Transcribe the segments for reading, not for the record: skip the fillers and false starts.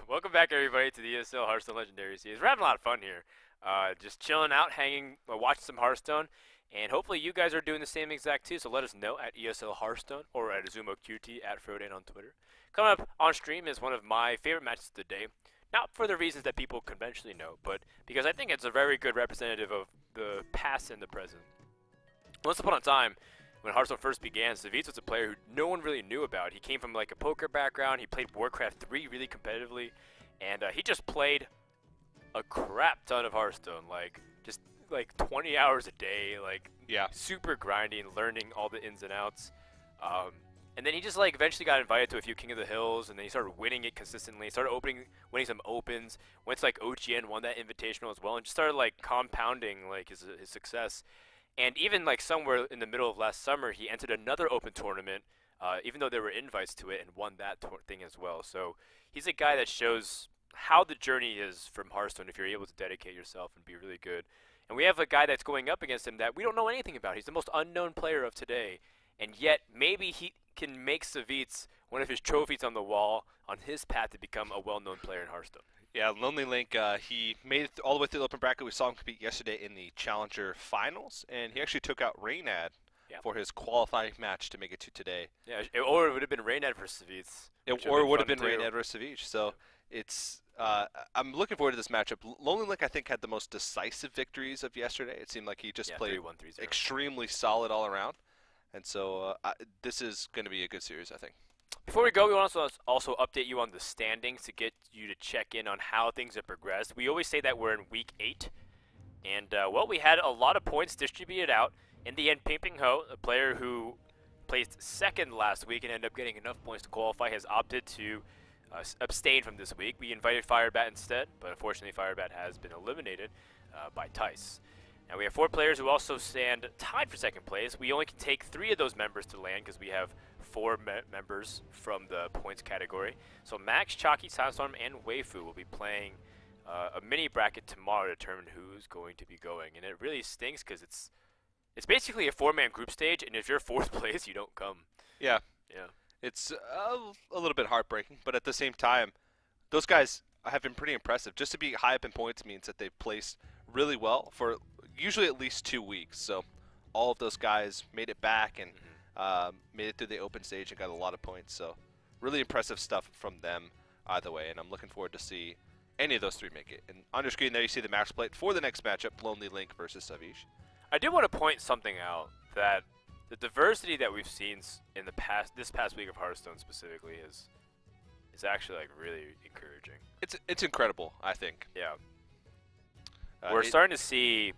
Welcome back, everybody, to the ESL Hearthstone Legendary Series. We're having a lot of fun here. Just chilling out, hanging, watching some Hearthstone, and hopefully you guys are doing the same exact too. So let us know at ESL Hearthstone or at AzumoQT at Frodan on Twitter. Coming up on stream is one of my favorite matches of the day. Not for the reasons that people conventionally know, but because I think it's a very good representative of the past and the present. Once upon a time, when Hearthstone first began, Savjz was a player who no one really knew about. He came from like a poker background. He played Warcraft 3 really competitively, and he just played a crap ton of Hearthstone, just like 20 hours a day, Yeah. super grinding, learning all the ins and outs. And then he just like eventually got invited to a few King of the Hills, and then he started winning it consistently. Started winning some opens. Went to like OGN, won that invitational as well, and just started like compounding like his success. And even like somewhere in the middle of last summer, he entered another open tournament, even though there were invites to it, and won that thing as well. So he's a guy that shows how the journey is from Hearthstone if you're able to dedicate yourself and be really good. And we have a guy that's going up against him that we don't know anything about. He's the most unknown player of today, and yet maybe he can make Savjz one of his trophies on the wall on his path to become a well-known player in Hearthstone. Yeah, LonelyLink, he made it all the way through the open bracket. We saw him compete yesterday in the Challenger Finals, and he actually took out Raynad for his qualifying match to make it to today. Yeah, or it would have been Raynad versus Savjz. Or it would have been Raynad versus Savjz. So it's I'm looking forward to this matchup. LonelyLink, I think, had the most decisive victories of yesterday. It seemed like he just played 3-1-3-0. extremely solid all around. And so this is going to be a good series, I think. Before we go, we want to also update you on the standings to get you to check in on how things have progressed. We always say that we're in week 8, and well, we had a lot of points distributed out. In the end, Ping Ho, a player who placed second last week and ended up getting enough points to qualify, has opted to abstain from this week. We invited Firebat instead, but unfortunately Firebat has been eliminated by Tice. Now we have 4 players who also stand tied for second place. We only can take 3 of those members to land because we have 4 members from the points category. So Max, Chalky, Sandstorm, and Weifu will be playing a mini bracket tomorrow to determine who's going to be going. And it really stinks because it's basically a 4-man group stage, and if you're 4th place, you don't come. Yeah. Yeah. It's a little bit heartbreaking, but at the same time, those guys have been pretty impressive. Just to be high up in points means that they've placed really well for usually at least 2 weeks. So all of those guys made it back and made it through the open stage and got a lot of points. So really impressive stuff from them either way, and I'm looking forward to see any of those 3 make it. And on your screen there you see the match plate for the next matchup, LonelyLink versus Savjz. I do want to point something out, that the diversity that we've seen in this past week of Hearthstone specifically is actually like really encouraging. It's incredible, I think. Yeah. We're starting to see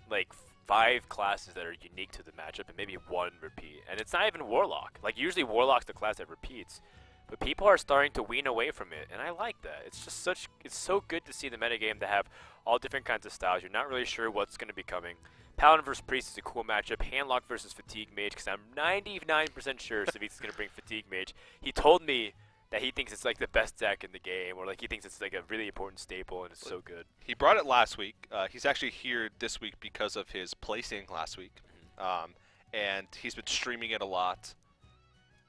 like 5 classes that are unique to the matchup and maybe 1 repeat. And it's not even Warlock. Like usually Warlock's the class that repeats, but people are starting to wean away from it, and I like that. It's just it's so good to see the metagame to have all different kinds of styles. You're not really sure what's going to be coming. Paladin versus Priest is a cool matchup. Handlock versus Fatigue Mage, because I'm 99% sure Savjz is going to bring Fatigue Mage. He told me that he thinks it's like the best deck in the game, or like he thinks it's like a really important staple, and it's so good. He brought it last week. He's actually here this week because of his placing last week, and he's been streaming it a lot.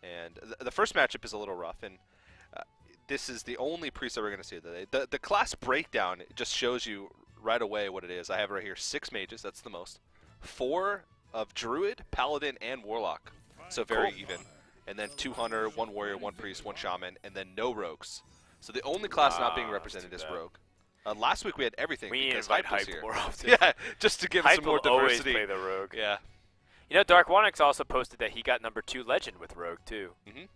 And the first matchup is a little rough, and this is the only priest that we're going to see today. The class breakdown just shows you right away what it is. I have right here 6 mages, that's the most. 4 of Druid, Paladin, and Warlock, so very even. And then 2 Hunter, 1 Warrior, 1 Priest, 1 Shaman, and then no Rogues. So the only class not being represented is Rogue. Last week we had everything. We need to invite Hype more often. Yeah, just to give some more diversity. Always play the Rogue. Yeah. You know, Dark Wanix also posted that he got number 2 Legend with Rogue too.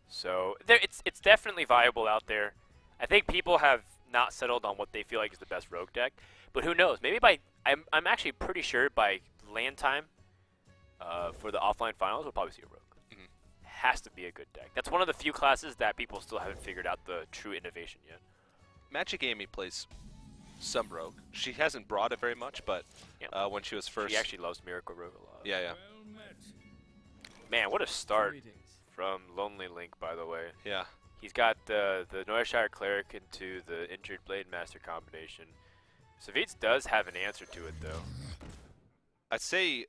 So it's definitely viable out there. I think people have not settled on what they feel like is the best Rogue deck, but who knows? Maybe I'm actually pretty sure by land time for the offline finals we'll probably see a Rogue. Has to be a good deck. That's one of the few classes that people still haven't figured out the true innovation yet. Magic Amy plays some Rogue. She hasn't brought it very much, but when she was first... She actually loves Miracle Rogue a lot. Yeah, yeah. Man, what a start from LonelyLink, by the way. Yeah. He's got the Noirshire Cleric into the Injured Blade Master combination. Savjz does have an answer to it, though. I'd say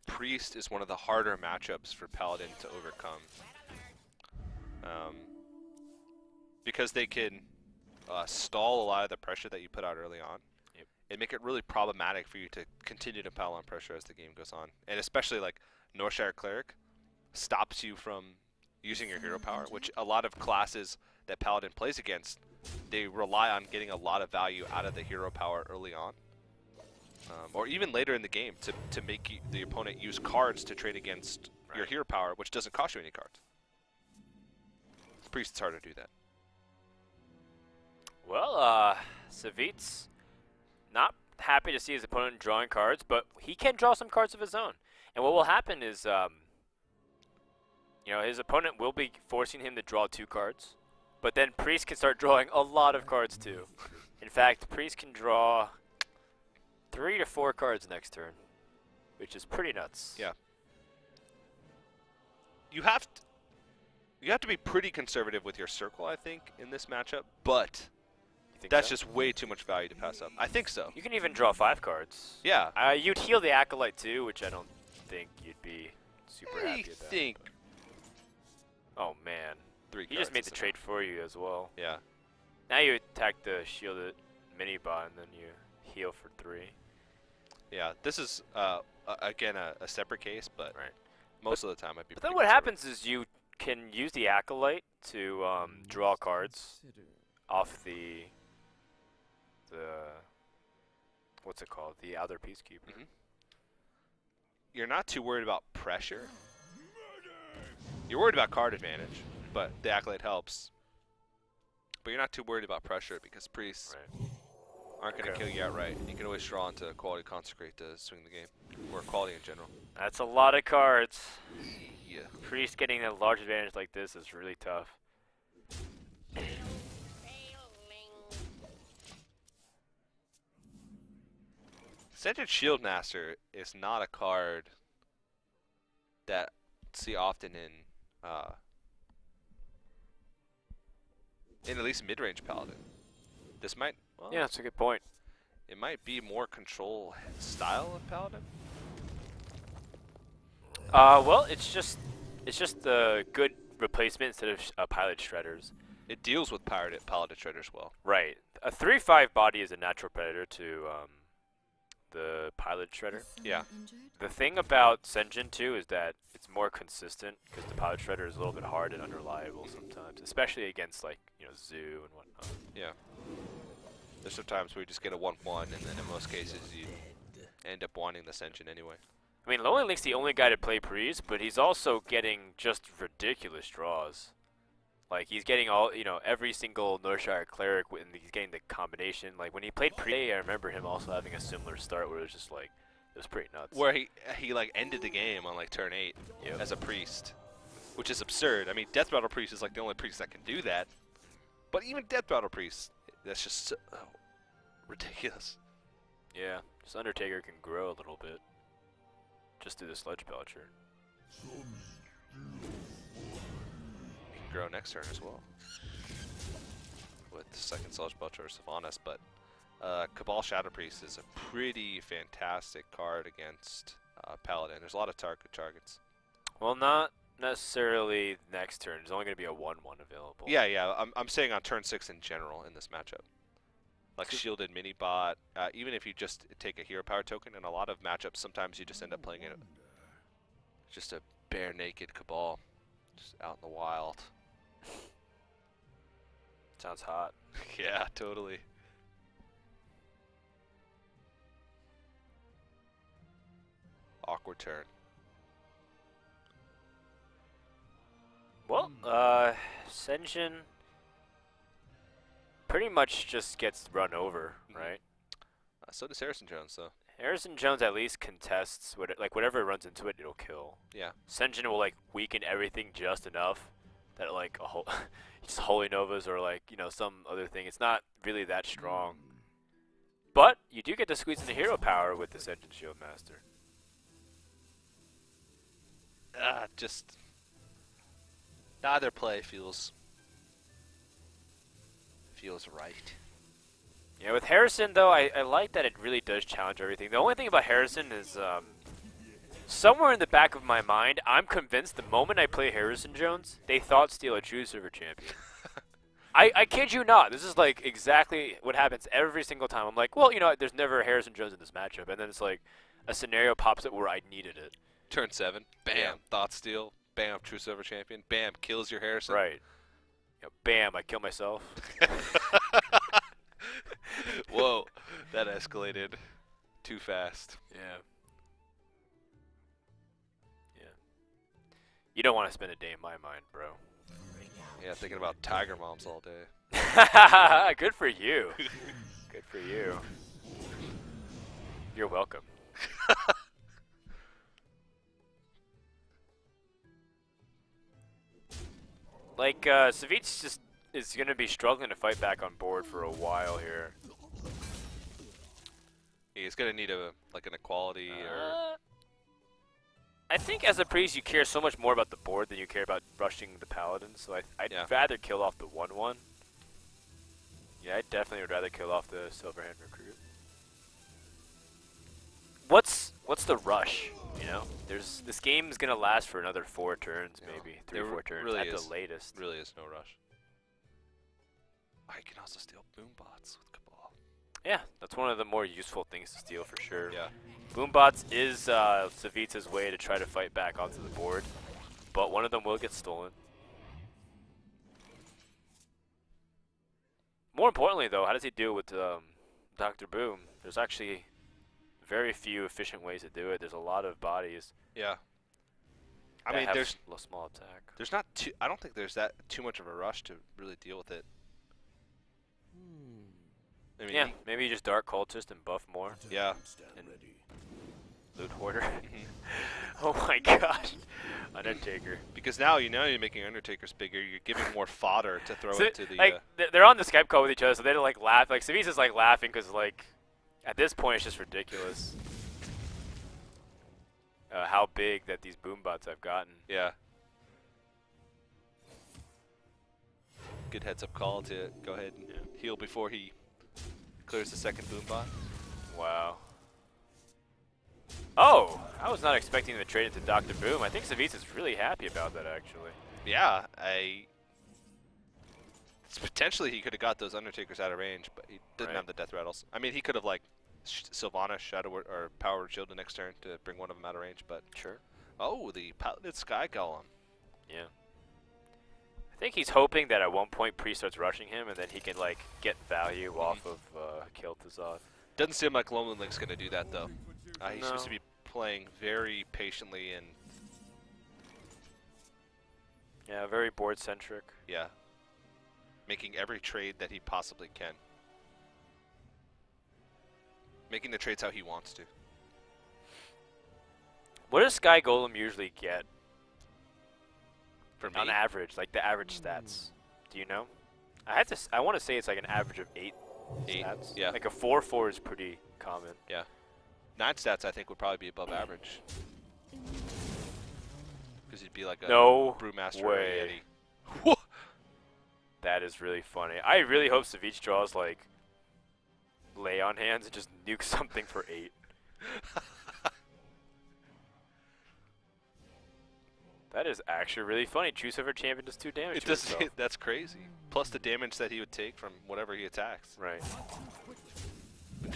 Priest is one of the harder matchups for Paladin to overcome. Because they can stall a lot of the pressure that you put out early on. Yep. And make it really problematic for you to continue to pile on pressure as the game goes on. And especially like Northshire Cleric stops you from using your hero power, which a lot of classes that Paladin plays against, they rely on getting a lot of value out of the hero power early on. Or even later in the game to make the opponent use cards to trade against your hero power, which doesn't cost you any cards. Priest, it's hard to do that. Well, Savjz, not happy to see his opponent drawing cards, but he can draw some cards of his own. And what will happen is, you know, his opponent will be forcing him to draw 2 cards, but then Priest can start drawing a lot of cards too. In fact, Priest can draw 3 to 4 cards next turn, which is pretty nuts. Yeah. You have to be pretty conservative with your circle, I think, in this matchup, but that's just way too much value to pass up. I think so. You can even draw 5 cards. Yeah. You'd heal the Acolyte too, which I don't think you'd be super happy with that. I think. Oh man. 3 He cards just made is the trade for you as well. Yeah. Now you attack the shielded mini bot and then you heal for 3. Yeah. This is again a separate case, but most of the time I'd be. But then what happens is you can use the Acolyte to draw cards off the what's it called? The other Peacekeeper. Mm-hmm. You're not too worried about pressure. You're worried about card advantage, but the Acolyte helps. But you're not too worried about pressure because priests aren't going to kill you outright. You can always draw into Quality Consecrate to swing the game, or Quality in general. That's a lot of cards. Yeah. Priest getting a large advantage like this is really tough. Sentient Shieldmaster is not a card that see often in at least mid-range Paladin. This might, well, Yeah, that's a good point. it might be more control style of Paladin. Well, it's just a good replacement instead of Pilot Shredders. It deals with Paladin Shredders well. Right. A 3/5 body is a natural predator to the Pilot Shredder. Yeah. The thing about Senjin too is that it's more consistent because the Pilot Shredder is a little bit hard and unreliable sometimes, especially against like Zoo and whatnot. Yeah. There's sometimes where you just get a 1/1, and then in most cases you end up wanting the Senjin anyway. I mean, LonelyLink's the only guy to play Priest, but he's also getting just ridiculous draws. Like, he's getting all, every single Northshire Cleric, and he's getting the combination. Like, when he played Priest, I remember him also having a similar start where it was just like, it was pretty nuts. Where he like ended the game on like turn 8 as a priest, which is absurd. I mean, Death Rattle Priest is like the only priest that can do that. But even Death Rattle Priest, that's just so ridiculous. Yeah, just Undertaker can grow a little bit. Just through the Sludge Belcher. He can grow next turn as well. With the second Sludge Belcher or Sylvanas, but Cabal Shadow Priest is a pretty fantastic card against Paladin. There's a lot of targets. Well, not necessarily next turn. There's only going to be a 1/1 available. Yeah. I'm saying on turn 6 in general in this matchup. Like shielded mini bot, even if you just take a hero power token, in a lot of matchups, sometimes you just end up playing it just a bare naked Cabal, just out in the wild. Sounds hot. Yeah, totally. Awkward turn. Well, Senjin pretty much just gets run over, right? So does Harrison Jones, though. Harrison Jones at least contests, whatever it runs into it, it'll kill. Yeah. Senjin will like weaken everything just enough that like just Holy Novas or like some other thing. It's not really that strong. But you do get to squeeze in the hero power with the Senjin Shieldmaster. Just neither play feels right. Yeah, with Harrison though, I like that it really does challenge everything. The only thing about Harrison is somewhere in the back of my mind, I'm convinced the moment I play Harrison Jones, they thought steal a True Server champion. I kid you not. This is like exactly what happens every single time. I'm like, well, you know, there's never Harrison Jones in this matchup, and then it's like a scenario pops up where I needed it. Turn 7, bam, Yeah. Thought Steal, bam, True Silver Champion, bam, kills your Harrison. Right. You know, bam, I kill myself. Whoa, that escalated too fast. Yeah. Yeah. You don't want to spend a day in my mind, bro. Yeah, thinking about Tiger Moms all day. Good for you. Good for you. You're welcome. Like, Savjz just is going to be struggling to fight back on board for a while here. He's gonna need an equality or. I think as a priest you care so much more about the board than you care about rushing the paladin, so I'd rather kill off the 1/1. Yeah, I definitely would rather kill off the Silverhand recruit. What's the rush? You know, this game is gonna last for another 4 turns, maybe 3 or 4 turns really at is. the latest. Really is no rush. I can also steal boombots with Cabal. Yeah, that's one of the more useful things to steal for sure. Yeah. Boombots is Savjz's way to try to fight back onto the board, but one of them will get stolen. More importantly, though, how does he deal with Dr. Boom? There's actually very few efficient ways to do it. There's a lot of bodies. Yeah. I that mean, have there's a small attack. there's not too. I don't think there's that too much of a rush to really deal with it. I mean, Yeah, maybe you just Dark Cultist and buff more. Yeah. And Loot Hoarder. Oh my gosh. Undertaker. Because now you're making Undertakers bigger. You're giving more fodder to throw So, into the. like, they're on the Skype call with each other, so they're like laugh. Like Savjz is like laughing because like at this point it's just ridiculous how big that these boombots have gotten. Yeah. Good heads up call to go ahead and heal before he clears the second boombot. Wow. Oh, I was not expecting to trade it to Dr. Boom. I think Savjz is really happy about that, actually. Yeah, potentially he could have got those Undertakers out of range, but he didn't have the death rattles. I mean, he could have like Sylvana Shadow or Power Shield the next turn to bring one of them out of range, but sure. Oh, the Paladin Sky Golem. Yeah. I think he's hoping that at one point Priest starts rushing him, and then he can like get value off of Kel'Thuzad. Doesn't seem like LonelyLink's going to do that though. He No. seems to be playing very patiently and yeah, very board centric. yeah, making every trade that he possibly can. Making the trades how he wants to. What does Sky Golem usually get? For me, on average, like the average stats. Do you know? I want to say it's like an average of 8 stats. Yeah. Like a 4/4 is pretty common. Yeah. 9 stats I think would probably be above average. Because he'd be like a No Brewmaster way. or a Yeti. That is really funny. I really hope Savjz draws like lay on hands and just nuke something for 8. That is actually really funny. True Silver Champion does 2 damage. It to does. himself. That's crazy. Plus the damage that he would take from whatever he attacks. Right.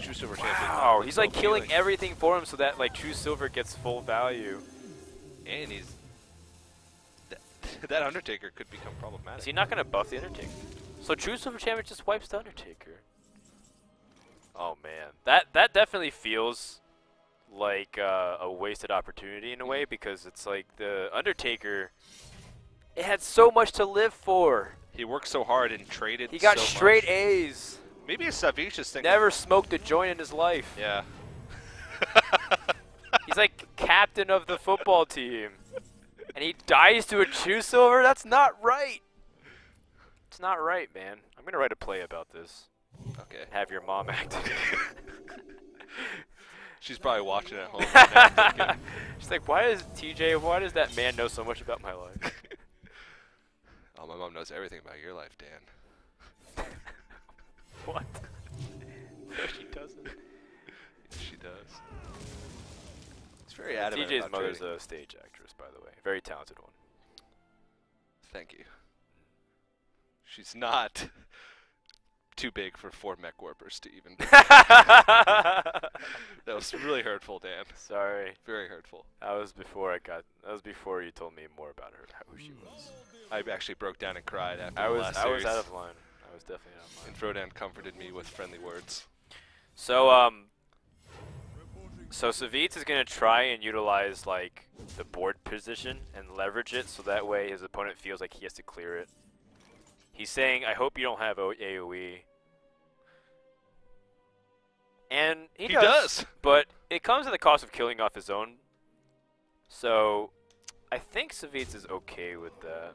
True Silver Champion. Wow, he's like no killing healing. everything for him so that like True Silver gets full value. And he's that Undertaker could become problematic. Is he not going to buff the Undertaker? So True Silver Champion just wipes the Undertaker. Oh man, that definitely feels like a wasted opportunity in a way, because it's like the Undertaker, it had so much to live for. He worked so hard and traded. He got so straight much. A's. Maybe it's Savjz just thinking. Never smoked a joint in his life. Yeah. He's like captain of the football team, and he dies to a True Silver. That's not right. It's not right, man. I'm gonna write a play about this. Okay. Have your mom act. She's probably watching at home right now thinking, She's like, why does that man know so much about my life? oh, my mom knows everything about your life, Dan. What? No, she doesn't. Yes, she does. It's very adamant TJ's about mother's trading. a stage actress, by the way. Very talented one. Thank you. She's not too big for 4 mech warpers to even. That That was really hurtful, Dan. Sorry. Very hurtful. That was before you told me more about her, who she was. I actually broke down and cried after I the was last out series. of line. I was definitely out of line. And Frodan comforted me with friendly words. So so Savjz is gonna try and utilize like the board position and leverage it, so that way his opponent feels like he has to clear it. He's saying, "I hope you don't have AOE." And he does, but it comes at the cost of killing off his own. So I think Savjz is okay with that.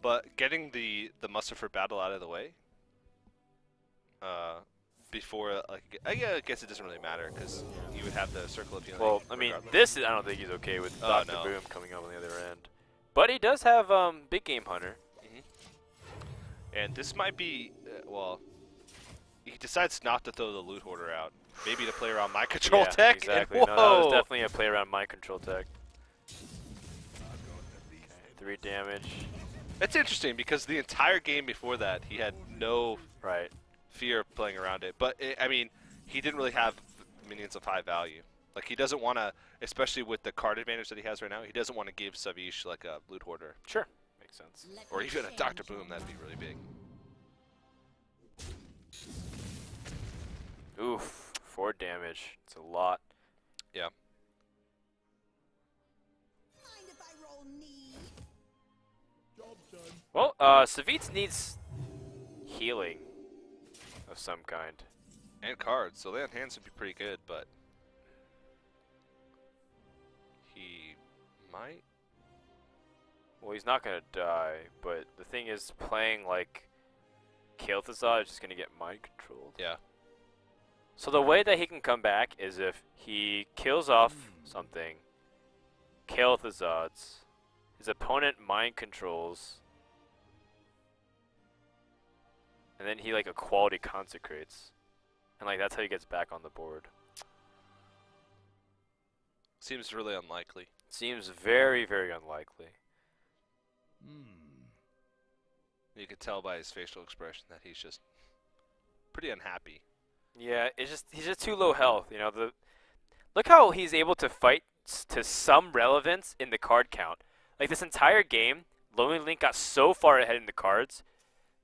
But getting the muster for battle out of the way, before, like, I guess it doesn't really matter because you would have the circle of healing. Well, I mean, regardless. I don't think he's okay with Oh, Dr. no. Boom coming up on the other end. But he does have Big Game Hunter. And this might be, well, he decides not to throw the loot hoarder out. Maybe to play around my control Yeah, tech. exactly. And, No, whoa! that was definitely a play around my control tech. Okay, 3 damage. That's interesting because the entire game before that, he had no Right. fear of playing around it. But, I mean, he didn't really have minions of high value. Like, he doesn't want to, especially with the card advantage that he has right now, he doesn't want to give Savjz, like, a loot hoarder. Sure. Makes sense. Or even a Dr. Boom, that'd be really big. Oof. 4 damage. It's a lot. Yeah. Well, Savjz needs healing of some kind. And cards, so that hands would be pretty good, but he might. Well, he's not gonna die, but the thing is, playing like Hearthstone is just gonna get mind controlled. Yeah. So the way that he can come back is if he kills off something, Hearthstone, his opponent mind controls, and then he like equality consecrates, and like that's how he gets back on the board. Seems really unlikely. Seems very, very unlikely. You could tell by his facial expression that he's just pretty unhappy. Yeah, he's just too low health. You know, look how he's able to fight to some relevance in the card count. Like this entire game, LonelyLink got so far ahead in the cards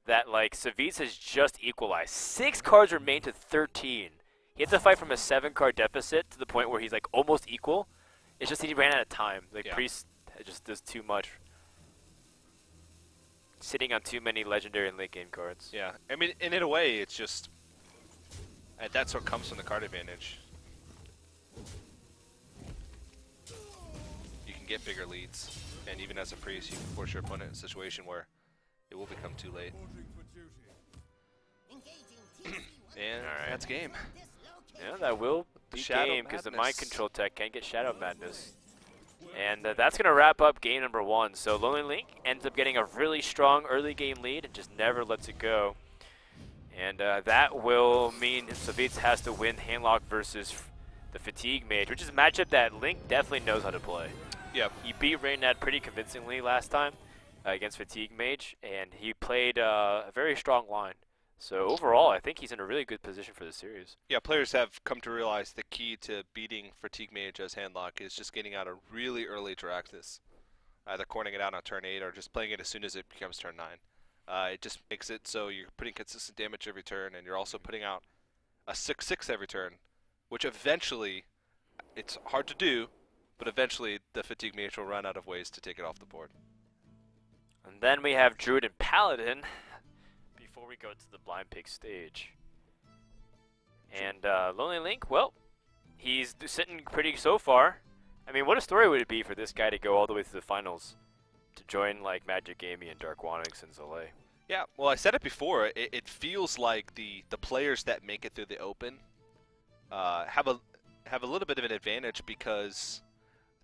that like Savjz has just equalized. 6 cards remain to 13. He had to fight from a 7-card deficit to the point where he's like almost equal. It's just he ran out of time. Like Yeah. Priest just does too much. Sitting on too many legendary and late game cards. Yeah, I mean, and in a way, it's just that's what comes from the card advantage. You can get bigger leads, and even as a priest, you can force your opponent in a situation where it will become too late. And Alright. that's game. Yeah, that will be Shadow game because the mind Madness. control tech can get Shadow Madness. And that's going to wrap up game number 1. So LonelyLink ends up getting a really strong early game lead and just never lets it go. And that will mean Savjz has to win Handlock versus the Fatigue Mage, which is a matchup that Link definitely knows how to play. Yep. He beat Reynad pretty convincingly last time against Fatigue Mage, and he played a very strong line. So overall, I think he's in a really good position for the series. Yeah, players have come to realize the key to beating Fatigue Mage as Handlock is just getting out a really early Jiraxis. Either cornering it out on turn 8 or just playing it as soon as it becomes turn 9. It just makes it so you're putting consistent damage every turn, and you're also putting out a 6/6 every turn, which eventually, it's hard to do, but eventually the Fatigue Mage will run out of ways to take it off the board. And then we have Druid and Paladin before we go to the Blind Pig stage. And LonelyLink, well, he's sitting pretty so far. I mean, what a story would it be for this guy to go all the way to the finals to join like Magic Amy and Dark Wanix and Zalay? Yeah, well, I said it before. It feels like the players that make it through the Open have a little bit of an advantage because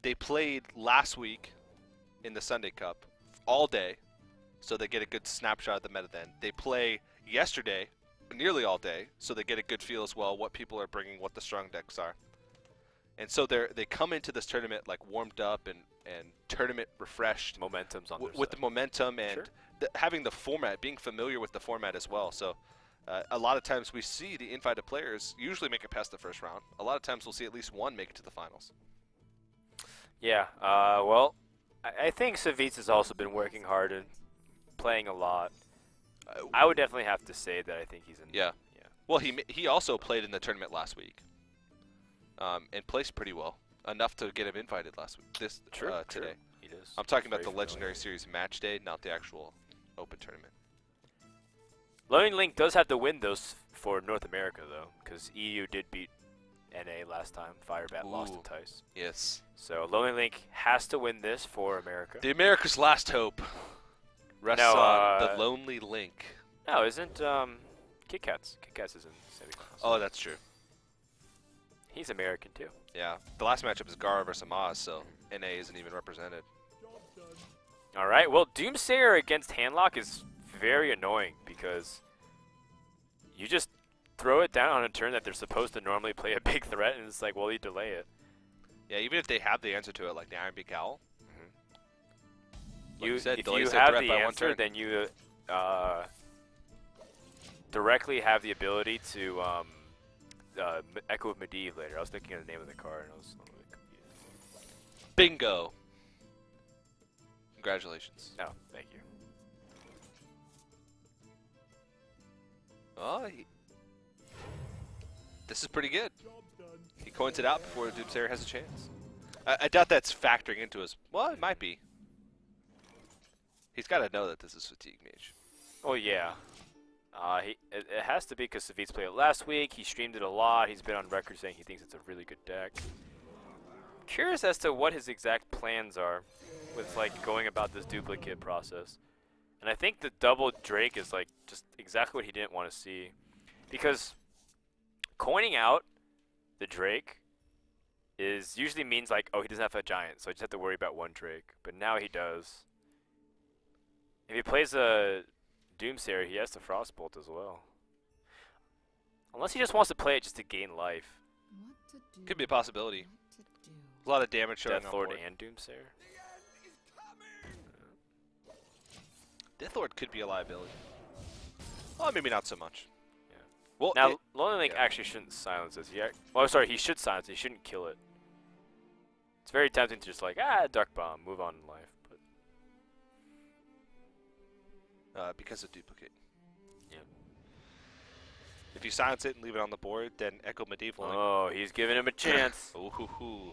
they played last week in the Sunday Cup all day, so they get a good snapshot of the meta then. They play yesterday nearly all day, so they get a good feel as well what people are bringing, what the strong decks are. And so they come into this tournament like warmed up and tournament refreshed. Momentum's on their With side. the momentum, and Sure. having the format, being familiar with the format as well. So a lot of times we see the invited players usually make it past the first round. A lot of times we'll see at least one make it to the finals. Yeah, well, I think Savjz has also been working hard and playing a lot. I would definitely have to say that I think he's in. Yeah. Well, he also played in the tournament last week, and placed pretty well, enough to get him invited last week. Today. He does. I'm talking about the Legendary Series match day, not the actual Open tournament. LonelyLink does have to win those for North America though, because EU did beat NA last time. Firebat lost to Tice. Yes. So LonelyLink has to win this for America. The America's last hope rests on the LonelyLink. No, isn't KitKats? KitKats is in semifinals. Oh, that's true. He's American too. Yeah. The last matchup is Gara versus Amaz, so NA isn't even represented. All right. Well, Doomsayer against Handlock is very annoying because you just throw it down on a turn that they're supposed to normally play a big threat, and it's like, well, you delay it. Yeah, even if they have the answer to it, like the Iron Beak Owl. If said, you have the answer, then you directly have the ability to Echo of Medivh later. I was thinking of the name of the card, and I was a little bit confused. Bingo! Congratulations. Oh, thank you. Oh, this is pretty good. He coins it out before Doomsayer has a chance. I doubt that's factoring into his... Well, it might be. He's got to know that this is Fatigue Mage. Oh, yeah. It has to be because Savjz played it last week. He streamed it a lot. He's been on record saying he thinks it's a really good deck. Curious as to what his exact plans are with like going about this duplicate process. And I think the double Drake is like just exactly what he didn't want to see. Because coining out the Drake is usually means like, oh, he doesn't have a giant, so I just have to worry about one Drake. But now he does. If he plays a Doomsayer, he has to Frostbolt as well. Unless he just wants to play it just to gain life. Could be a possibility. A lot of damage showing on Deathlord board. and Doomsayer. Deathlord could be a liability. Well, maybe not so much. Yeah. Well, now, LonelyLink actually shouldn't silence this. Oh, sorry, he should silence it. He shouldn't kill it. It's very tempting to just like, Dark Bomb, move on in life. because of duplicate. Yeah. If you silence it and leave it on the board, then Echo Medivh will... Oh, he's giving him a chance. Ooh hoo hoo.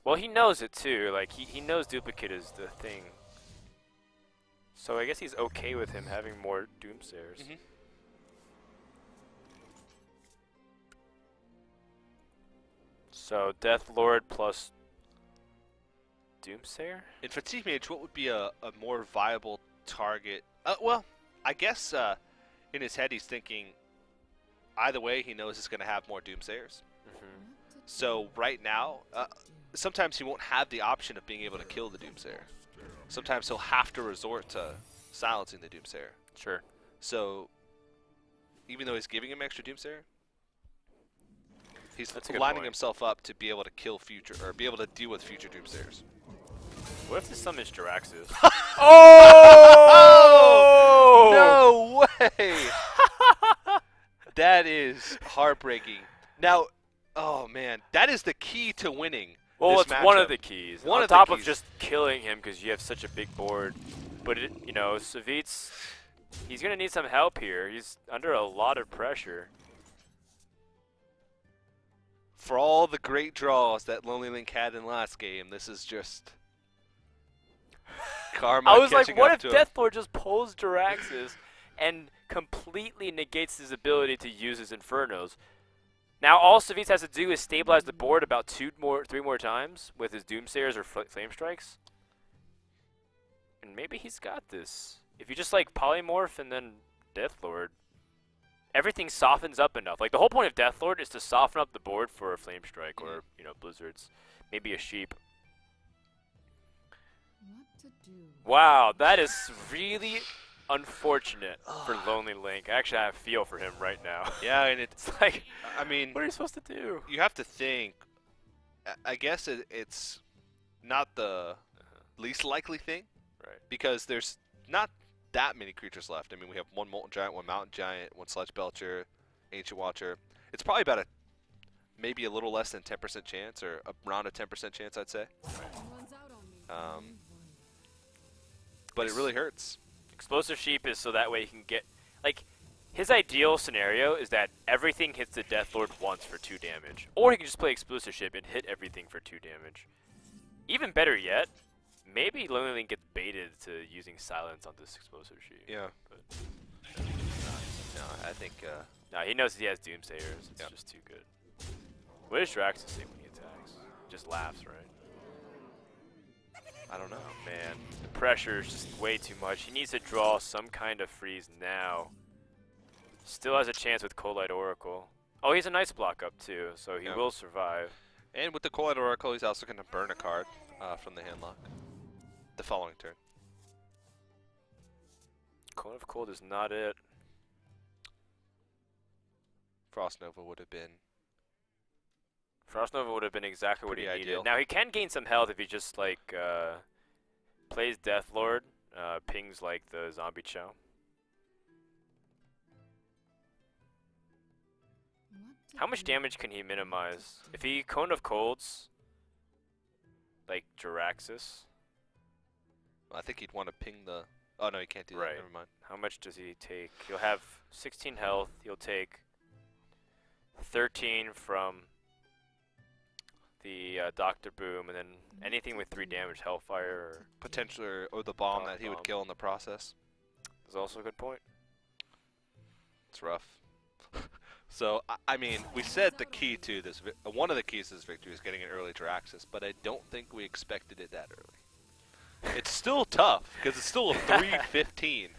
Well, he knows it too. Like, he knows duplicate is the thing. So I guess he's okay with him having more Doomsayers. Mm-hmm. So Deathlord plus Doomsayer? In Fatigue Mage, what would be a more viable target? Well, I guess in his head he's thinking either way he knows he's going to have more Doomsayers. Mm-hmm. So right now, sometimes he won't have the option of being able to kill the Doomsayer. Sometimes he'll have to resort to silencing the Doomsayer. Sure. So even though he's giving him extra Doomsayer, he's That's a good lining point. himself up to be able to kill future, or be able to deal with future Doomsayers. What if this summons Jiraxis? Oh! No way! That is heartbreaking. Now, oh man, that is the key to winning. Well, this it's matchup. one of the keys. One On of the top keys. of just killing him because you have such a big board. But, you know, Savjz, he's going to need some help here. He's under a lot of pressure. For all the great draws that LonelyLink had in last game, this is just karma. I was like, catching what up if to him. Deathlord just pulls Jiraxis and completely negates his ability to use his Infernos? Now all Savjz has to do is stabilize the board about 3 more times with his Doomsayers or Flame Strikes. And maybe he's got this. If you just like Polymorph and then Deathlord, everything softens up enough. Like the whole point of Deathlord is to soften up the board for a Flame Strike or, you know, Blizzards. Maybe a Sheep. Wow, that is really unfortunate for LonelyLink. Actually, I feel for him right now. Yeah, and it's It's like, I mean, what are you supposed to do? you have to think I guess it's not the least likely thing, Right. because there's not that many creatures left. I mean, we have one Molten Giant, one Mountain Giant, one Sludge Belcher, Ancient Watcher. It's probably about maybe a little less than 10% chance, or around a 10% chance, I'd say. But it really hurts. Explosive Sheep is so that way he can get, like, his ideal scenario is that everything hits the Death Lord once for 2 damage. Or he can just play Explosive Sheep and hit everything for 2 damage. Even better yet, maybe LonelyLink gets baited to using Silence on this Explosive Sheep. Yeah. But No, I think... nah, he knows he has Doomsayers. It's just too good. What does Drax say when he attacks? Just laughs, right? I don't know. Oh, man. The pressure is just way too much. He needs to draw some kind of freeze now. Still has a chance with Coldlight Oracle. Oh, he's a nice block up, too, so he will survive. And with the Coldlight Oracle, he's also going to burn a card from the handlock the following turn. Cone of Cold is not it. Frost Nova would have been... Frost Nova would have been exactly what he Pretty needed. ideal. Now, he can gain some health if he just, like, plays Death Lord, pings, like, the Zombie Chow. How much damage can he minimize? If he Cone of Colds, like Jiraxis, I think he'd want to ping the... Oh, no, he can't do that. Right. Never mind. how much does he take? He'll have 16 health. He'll take 13 from the Dr. Boom, and then anything with 3 damage, Hellfire Potentially, or the bomb Bomb. that he would kill in the process. is also a good point. It's rough. So, I mean, we said the key to this, one of the keys to this victory is getting an early Jiraxis, but I don't think we expected it that early. It's still tough, because it's still a 3-15.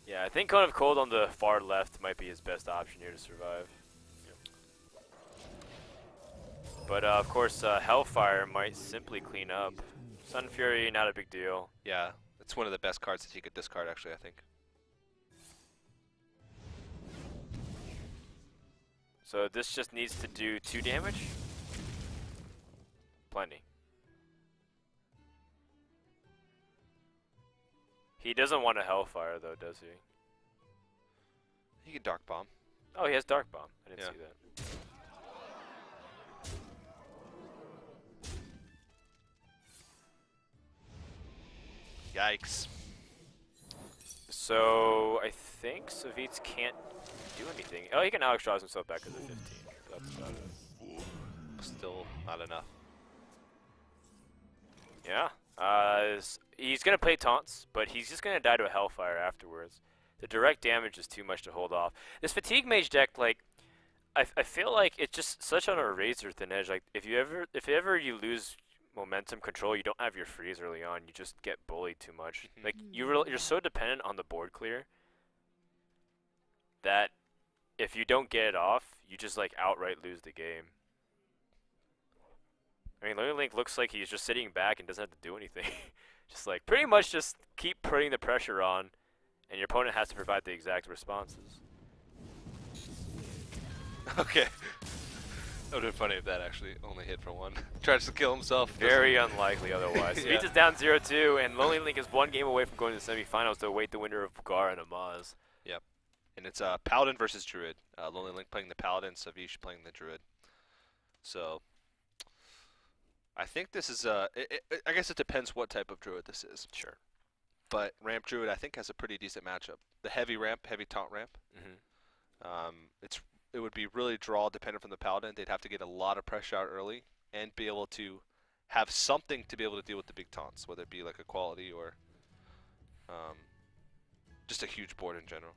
Yeah, I think Cone of Cold on the far left might be his best option here to survive. But of course, Hellfire might simply clean up. Sun Fury, not a big deal. Yeah, it's one of the best cards that he could discard, actually, I think. So this just needs to do 2 damage? Plenty. He doesn't want a Hellfire though, does he? He could Dark Bomb. Oh, he has Dark Bomb. I didn't Yeah. see that. Yikes. So I think Savjz can't do anything. Oh, he can Alex draws himself back to the 15. That's about it. Still not enough. Yeah. He's going to play taunts, but he's just going to die to a Hellfire afterwards. The direct damage is too much to hold off. This Fatigue Mage deck, like, I feel like it's just such on a razor thin edge. Like, if ever you lose momentum control, you don't have your freeze early on, you just get bullied too much. Like, you're so dependent on the board clear that if you don't get it off, you just, like, outright lose the game. I mean, LonelyLink looks like he's just sitting back and doesn't have to do anything. Just, like, pretty much just keep putting the pressure on, and your opponent has to provide the exact responses. Okay. That would have been funny if that actually only hit for 1. Tries to kill himself. Very unlikely otherwise. Yeah. Savjz is down 0-2, and LonelyLink is 1 game away from going to the semifinals to await the winner of Gar and Amaz. Yep. And it's Paladin versus Druid. LonelyLink playing the Paladin, Savjz playing the Druid. So, I think this is, I guess it depends what type of Druid this is. Sure. But Ramp Druid, I think, has a pretty decent matchup. The heavy ramp, heavy taunt ramp. It would be really draw dependent from the Paladin. They'd have to get a lot of pressure out early and be able to have something to be able to deal with the big taunts, whether it be like a quality or just a huge board in general.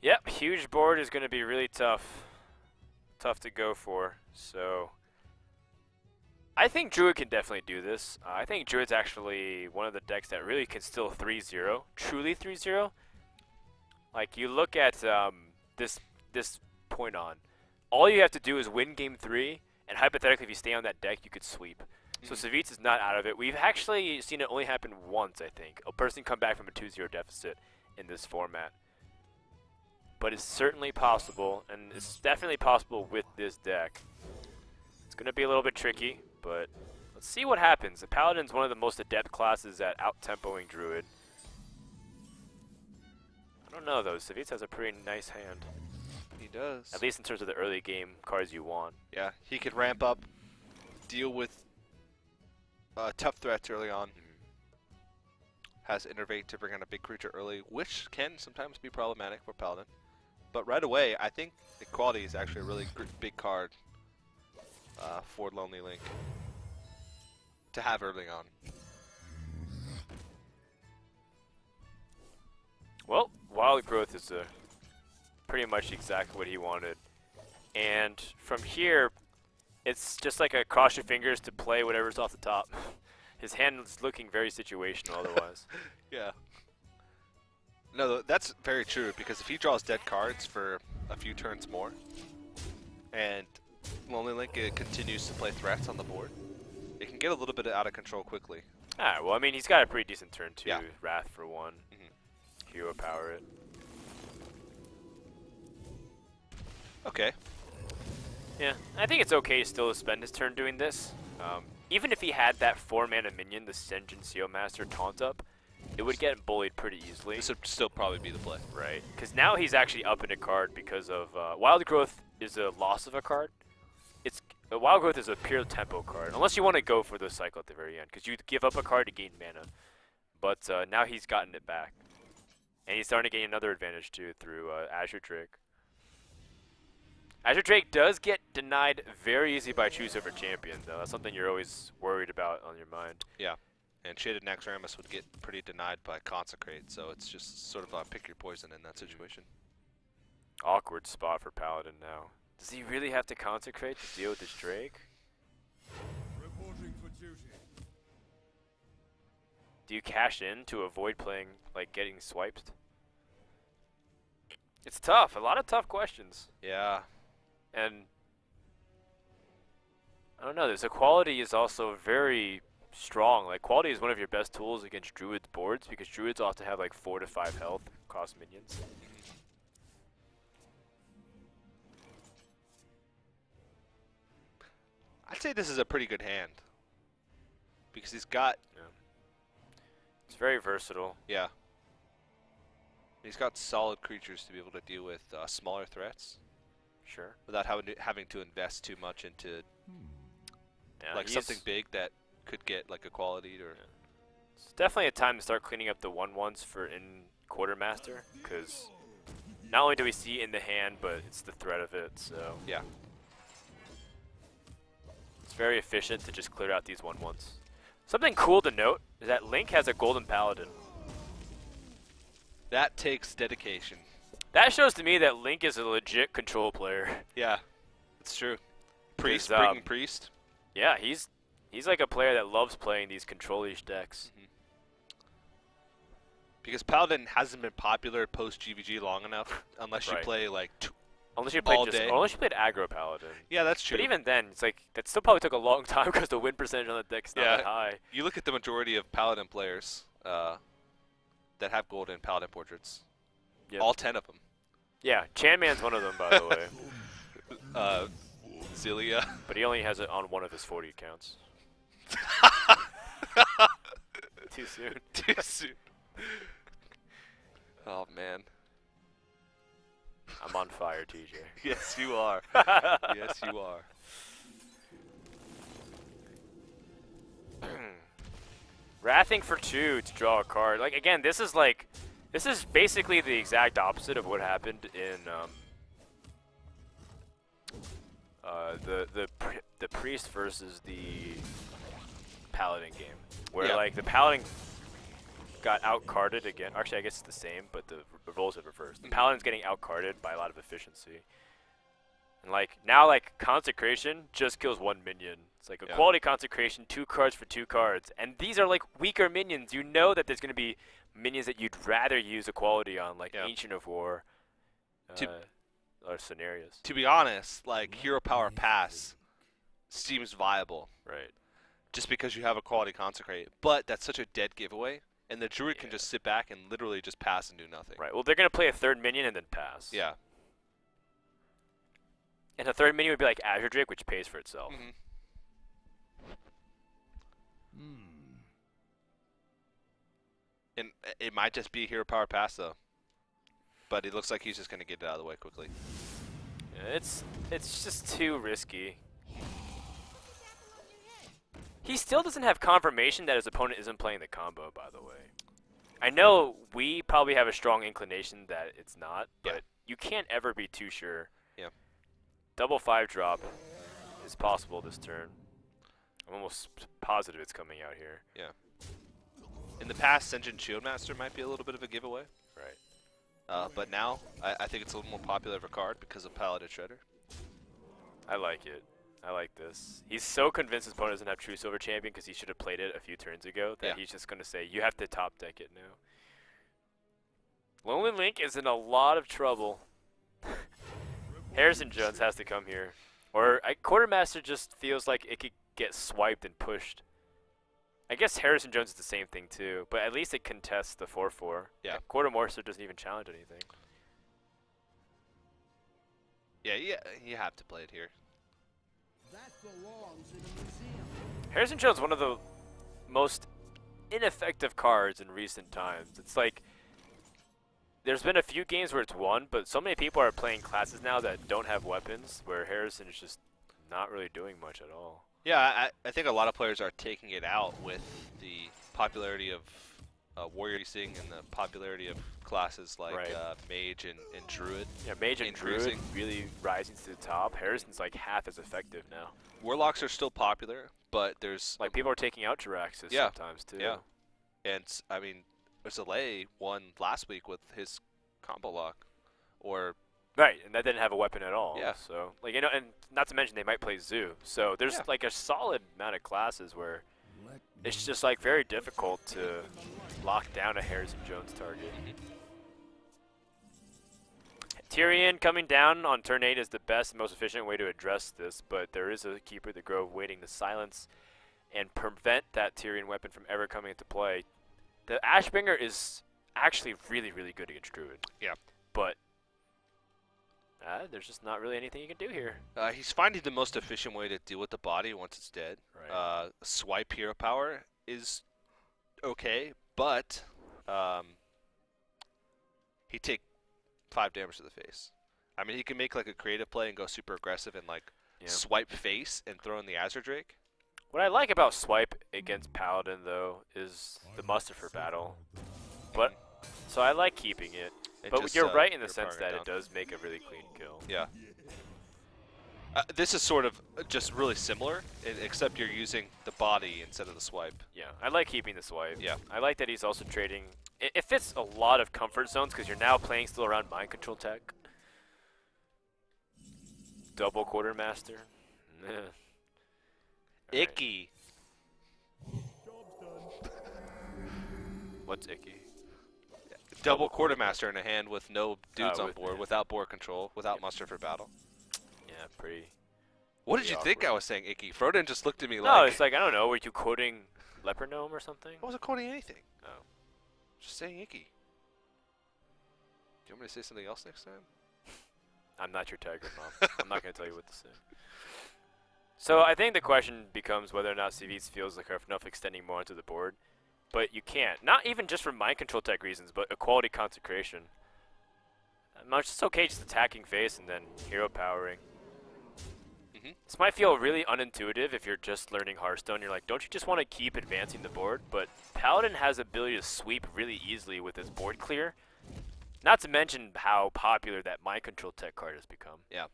Yep, huge board is going to be really tough. Tough to go for. So, I think Druid can definitely do this. I think Druid's actually one of the decks that really can still 3-0. Truly 3-0. Like, you look at this point on. All you have to do is win game 3, and hypothetically, if you stay on that deck, you could sweep. So Savjz is not out of it. We've actually seen it only happen once, I think. A person come back from a 2-0 deficit in this format. But it's certainly possible, and it's definitely possible with this deck. It's going to be a little bit tricky, but let's see what happens. The Paladin's one of the most adept classes at out-tempoing Druid. I don't know, though. Savjz has a pretty nice hand. He does. At least in terms of the early game cards you want. Yeah, he could ramp up, deal with tough threats early on. Has Innervate to bring on a big creature early, which can sometimes be problematic for Paladin. But right away, I think Equality is actually a really big card for LonelyLink to have early on. Well, Wild Growth is pretty much exactly what he wanted. And from here, it's just like a cross your fingers to play whatever's off the top. His hand is looking very situational otherwise. Yeah. No, that's very true, because if he draws dead cards for a few turns more, and LonelyLink continues to play threats on the board, it can get a little bit out of control quickly. Ah, well, I mean, he's got a pretty decent turn, too. Yeah. Wrath for one. Hero power it. Okay. Yeah, I think it's okay still to spend his turn doing this. Even if he had that 4-mana minion, the Sen'jin Seal Master taunt up, it would get bullied pretty easily. This would still probably be the play. Right, because now he's actually up in a card because of Wild Growth is a loss of a card. Wild Growth is a pure tempo card, unless you want to go for the cycle at the very end, because you give up a card to gain mana. But now he's gotten it back. And he's starting to gain another advantage too through Azure Drake. Azure Drake does get denied very easy by Choose Over Champion, though. That's something you're always worried about on your mind. Yeah. And Shaded Naxxramas would get pretty denied by Consecrate, so it's just sort of pick your poison in that situation. Awkward spot for Paladin now. Does he really have to Consecrate to deal with this Drake? Reporting for duty. Do you cash in to avoid playing, like, getting swiped? It's tough. A lot of tough questions. Yeah. And I don't know, this Equality is also very strong. Like, Quality is one of your best tools against Druid's boards because Druids often have like 4 to 5 health cost minions. I'd say this is a pretty good hand. Because he's got... Yeah. It's very versatile. Yeah. He's got solid creatures to be able to deal with smaller threats. Sure. Without having to invest too much into Yeah, like something big that could get like Equality or... Yeah. It's definitely a time to start cleaning up the 1/1s for in Quartermaster, because not only do we see in the hand, but it's the threat of it, so... Yeah. It's very efficient to just clear out these 1/1s. Something cool to note is that Link has a Golden Paladin. That takes dedication. That shows to me that Link is a legit control player. Yeah, it's true. Priest, 'Cause, bringing Priest. Yeah, he's like a player that loves playing these control-ish decks. Because Paladin hasn't been popular post GVG long enough, unless you play like Unless you played all day. unless you played aggro Paladin. Yeah, that's true. But even then, it's like that still probably took a long time because the win percentage on the deck's not that high. You look at the majority of Paladin players that have golden Paladin portraits. Yep. All 10 of them. Yeah, Chanman's one of them, by the way. Zilia. But he only has it on one of his 40 accounts. Too soon. Too soon. Oh, man. I'm on fire, TJ. Yes, you are. Yes, you are. Wrathing for 2 to draw a card. Like, again, this is basically the exact opposite of what happened in the Priest versus the Paladin game, where like the Paladin got out-carded again. Actually, I guess it's the same, but the roles have reversed. The Paladin's getting out-carded by a lot of efficiency. And like now, like Consecration just kills 1 minion. It's like a quality Consecration, 2 cards for 2 cards, and these are like weaker minions. You know that there's going to be minions that you'd rather use Equality on, like Ancient of War, or Scenarios. To be honest, like Hero Power Pass seems viable, right? Just because you have Equality Consecrate, but that's such a dead giveaway, and the Druid can just sit back and literally just pass and do nothing. Right. Well, they're going to play a 3rd minion and then pass. Yeah. And the 3rd minion would be like Azure Drake, which pays for itself. And it might just be a hero power pass though. But it looks like he's just going to get it out of the way quickly. Yeah, it's just too risky. He still doesn't have confirmation that his opponent isn't playing the combo, by the way. I know we probably have a strong inclination that it's not, but you can't ever be too sure. Yeah. Double 5 drop is possible this turn. I'm almost positive it's coming out here. Yeah. In the past, Senjin Shieldmaster might be a little bit of a giveaway. Right. But now, I think it's a little more popular of a card because of Paladin Shredder. I like it. I like this. He's so convinced his opponent doesn't have True Silver Champion because he should have played it a few turns ago that he's just going to say, you have to top deck it now. LonelyLink is in a lot of trouble. Harrison Jones has to come here. Or Quartermaster just feels like it could get swiped and pushed. I guess Harrison Jones is the same thing too, but at least it contests the 4-4. Yeah. Quartermaster doesn't even challenge anything. Yeah, you have to play it here. That belongs in a museum. Harrison Jones is one of the most ineffective cards in recent times. It's like there's been a few games where it's won, but so many people are playing classes now that don't have weapons, where Harrison is just not really doing much at all. Yeah, I think a lot of players are taking it out with the popularity of Warrior Racing and the popularity of classes like Mage and Druid. Yeah, Mage and Druid increasing. really rising to the top. Harrison's like half as effective now. Warlocks are still popular, but there's like people are taking out Jiraxis sometimes too. Yeah, and I mean, Zalay won last week with his combo lock, or right, and that didn't have a weapon at all. Yeah. So like and not to mention they might play Zoo. So there's like a solid amount of classes where it's just like very difficult to lock down a Harrison Jones target. Tyrion coming down on turn 8 is the best and most efficient way to address this, but there is a Keeper of the Grove waiting to silence and prevent that Tyrion weapon from ever coming into play. The Ashbringer is actually really, really good against Druid. Yeah. But there's just not really anything you can do here. He's finding the most efficient way to deal with the body once it's dead. Right. Swipe hero power is okay, but he take 5 damage to the face. I mean, he can make like a creative play and go super aggressive and like swipe face and throw in the Azure Drake. What I like about swipe against Paladin though is the muster for battle. But so I like keeping it. But just, you're right in the you're sense that powering it does make a really clean kill. Yeah. This is sort of just really similar, except you're using the body instead of the swipe. Yeah, I like keeping the swipe. Yeah. I like that he's also trading. It fits a lot of comfort zones because you're now playing still around mind control tech. Double Quartermaster. Icky. What's icky? Double Quartermaster in a hand with no dudes on with board, without board control, without muster for battle. Yeah, pretty. What did you think I was saying, Icky? Froden just looked at me like... No, it's like, I don't know, were you quoting Leper Gnome or something? I wasn't quoting anything. Oh. Just saying Icky. Do you want me to say something else next time? I'm not your tiger, Mom. I'm not going to tell you what to say. So I think the question becomes whether or not Savjz feels like enough extending more onto the board. But you can't. Not even just for mind control tech reasons, but equality consecration. It's just okay just attacking face and then hero powering. This might feel really unintuitive if you're just learning Hearthstone. You're like, don't you just want to keep advancing the board? But Paladin has the ability to sweep really easily with his board clear. Not to mention how popular that mind control tech card has become. Yeah.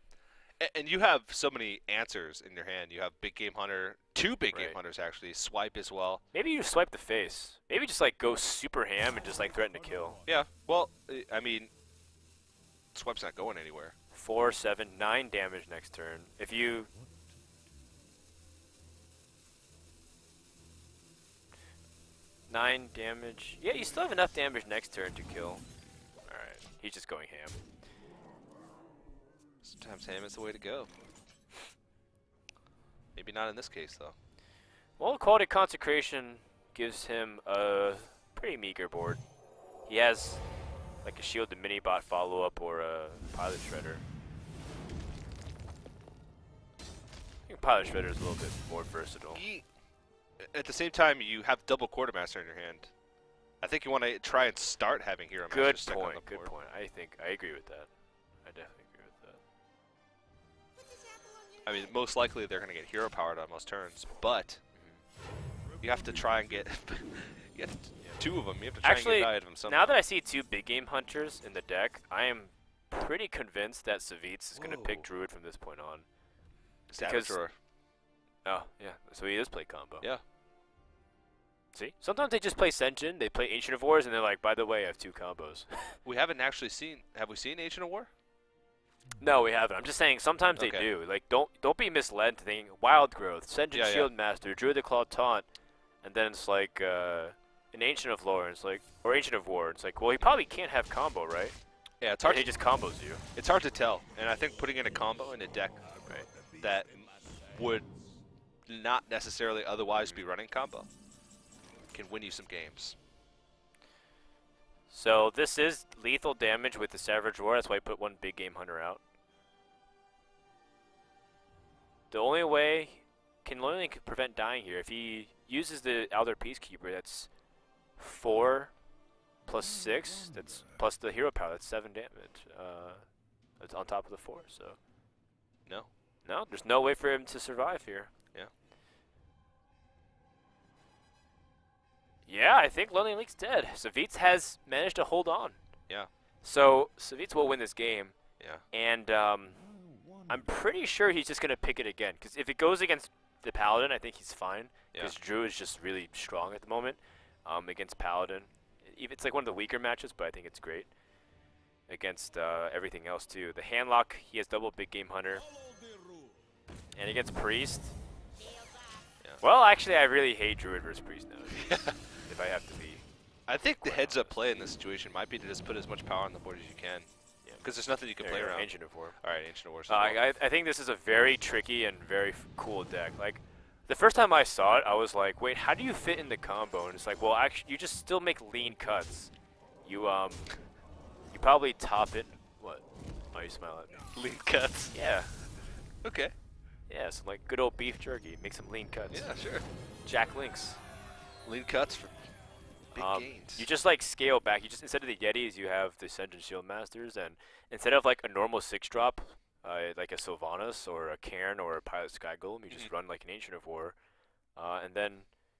And you have so many answers in your hand. You have Big Game Hunter, 2 Big Game Hunters actually, swipe as well. Maybe you swipe the face. Maybe just like go super ham and just like threaten to kill. Yeah, well, I mean, swipe's not going anywhere. 4, 7, 9 damage next turn. If you... Nine damage. Yeah, you still have enough damage next turn to kill. Alright, he's just going ham. Sometimes ham is the way to go. Maybe not in this case, though. Well, Quality Consecration gives him a pretty meager board. He has like a Shield to Mini-Bot follow-up or a Pilot Shredder. I think Pilot Shredder is a little bit more versatile. at the same time, you have double Quartermaster in your hand. I think you want to try and start having Hero Master Good stuck on point. the Good board. point. I agree with that. I definitely agree with that. I mean, most likely they're going to get hero powered on most turns, but you have to try and get you have two of them. You have to try Actually, and get 9 of them somehow. now that I see 2 big game hunters in the deck, I am pretty convinced that Savjz is going to pick Druid from this point on. Savage because- Roar. Oh, yeah. So he does play combo. Yeah. See? Sometimes they just play Senjin, they play Ancient of Wars, and they're like, by the way, I have 2 combos. We haven't actually seen. Have we seen Ancient of War? No, we haven't. I'm just saying sometimes they Okay. do. Like, don't be misled to think Wild Growth, Senjin Yeah, yeah. Shield Master, Druid the Claw Taunt, and then it's like an Ancient of Lore, and it's like, or Ancient of War. It's like, well, he probably can't have combo, right? Yeah, it's Or hard. he just combos you. It's hard to tell, and I think putting in a combo in a deck that would not necessarily otherwise be running combo can win you some games. So this is lethal damage with the Savage Roar. That's why I put 1 big game hunter out. The only way can LonelyLink prevent dying here if he uses the Elder Peacekeeper. That's 4 plus 6. That's plus the hero power. That's 7 damage. That's on top of the 4. So no, there's no way for him to survive here. Yeah. Yeah, I think LonelyLink's dead. Savjz has managed to hold on. Yeah. So Savjz will win this game. Yeah. And I'm pretty sure he's just going to pick it again. Because if it goes against the Paladin, I think he's fine. Yeah. Because Drew is just really strong at the moment against Paladin. It's like one of the weaker matches, but I think it's great. Against everything else, too. The Handlock, he has double Big Game Hunter. And against Priest. Yeah. Well, actually, I really hate Druid versus Priest now. If I have to be. I think the heads-up play in this situation might be to just put as much power on the board as you can. Yeah. Because there's nothing you can play around. Ancient of War. All right, Ancient of War. I think this is a very tricky and very cool deck. Like, the first time I saw it, I was like, wait, how do you fit in the combo? And it's like, well, actually, you just still make lean cuts. You probably top it. What? Why you smile at me? lean cuts. Yeah. Okay. Yeah, some like good old beef jerky. Make some lean cuts. Yeah, sure. Jack Links. Lean cuts for big gains. You just like scale back. You just instead of the Yetis, you have the Senjin Shield Masters, and instead of like a normal 6-drop, like a Sylvanas or a Cairn or a Pilot Sky Golem, you just run like an Ancient of War, and then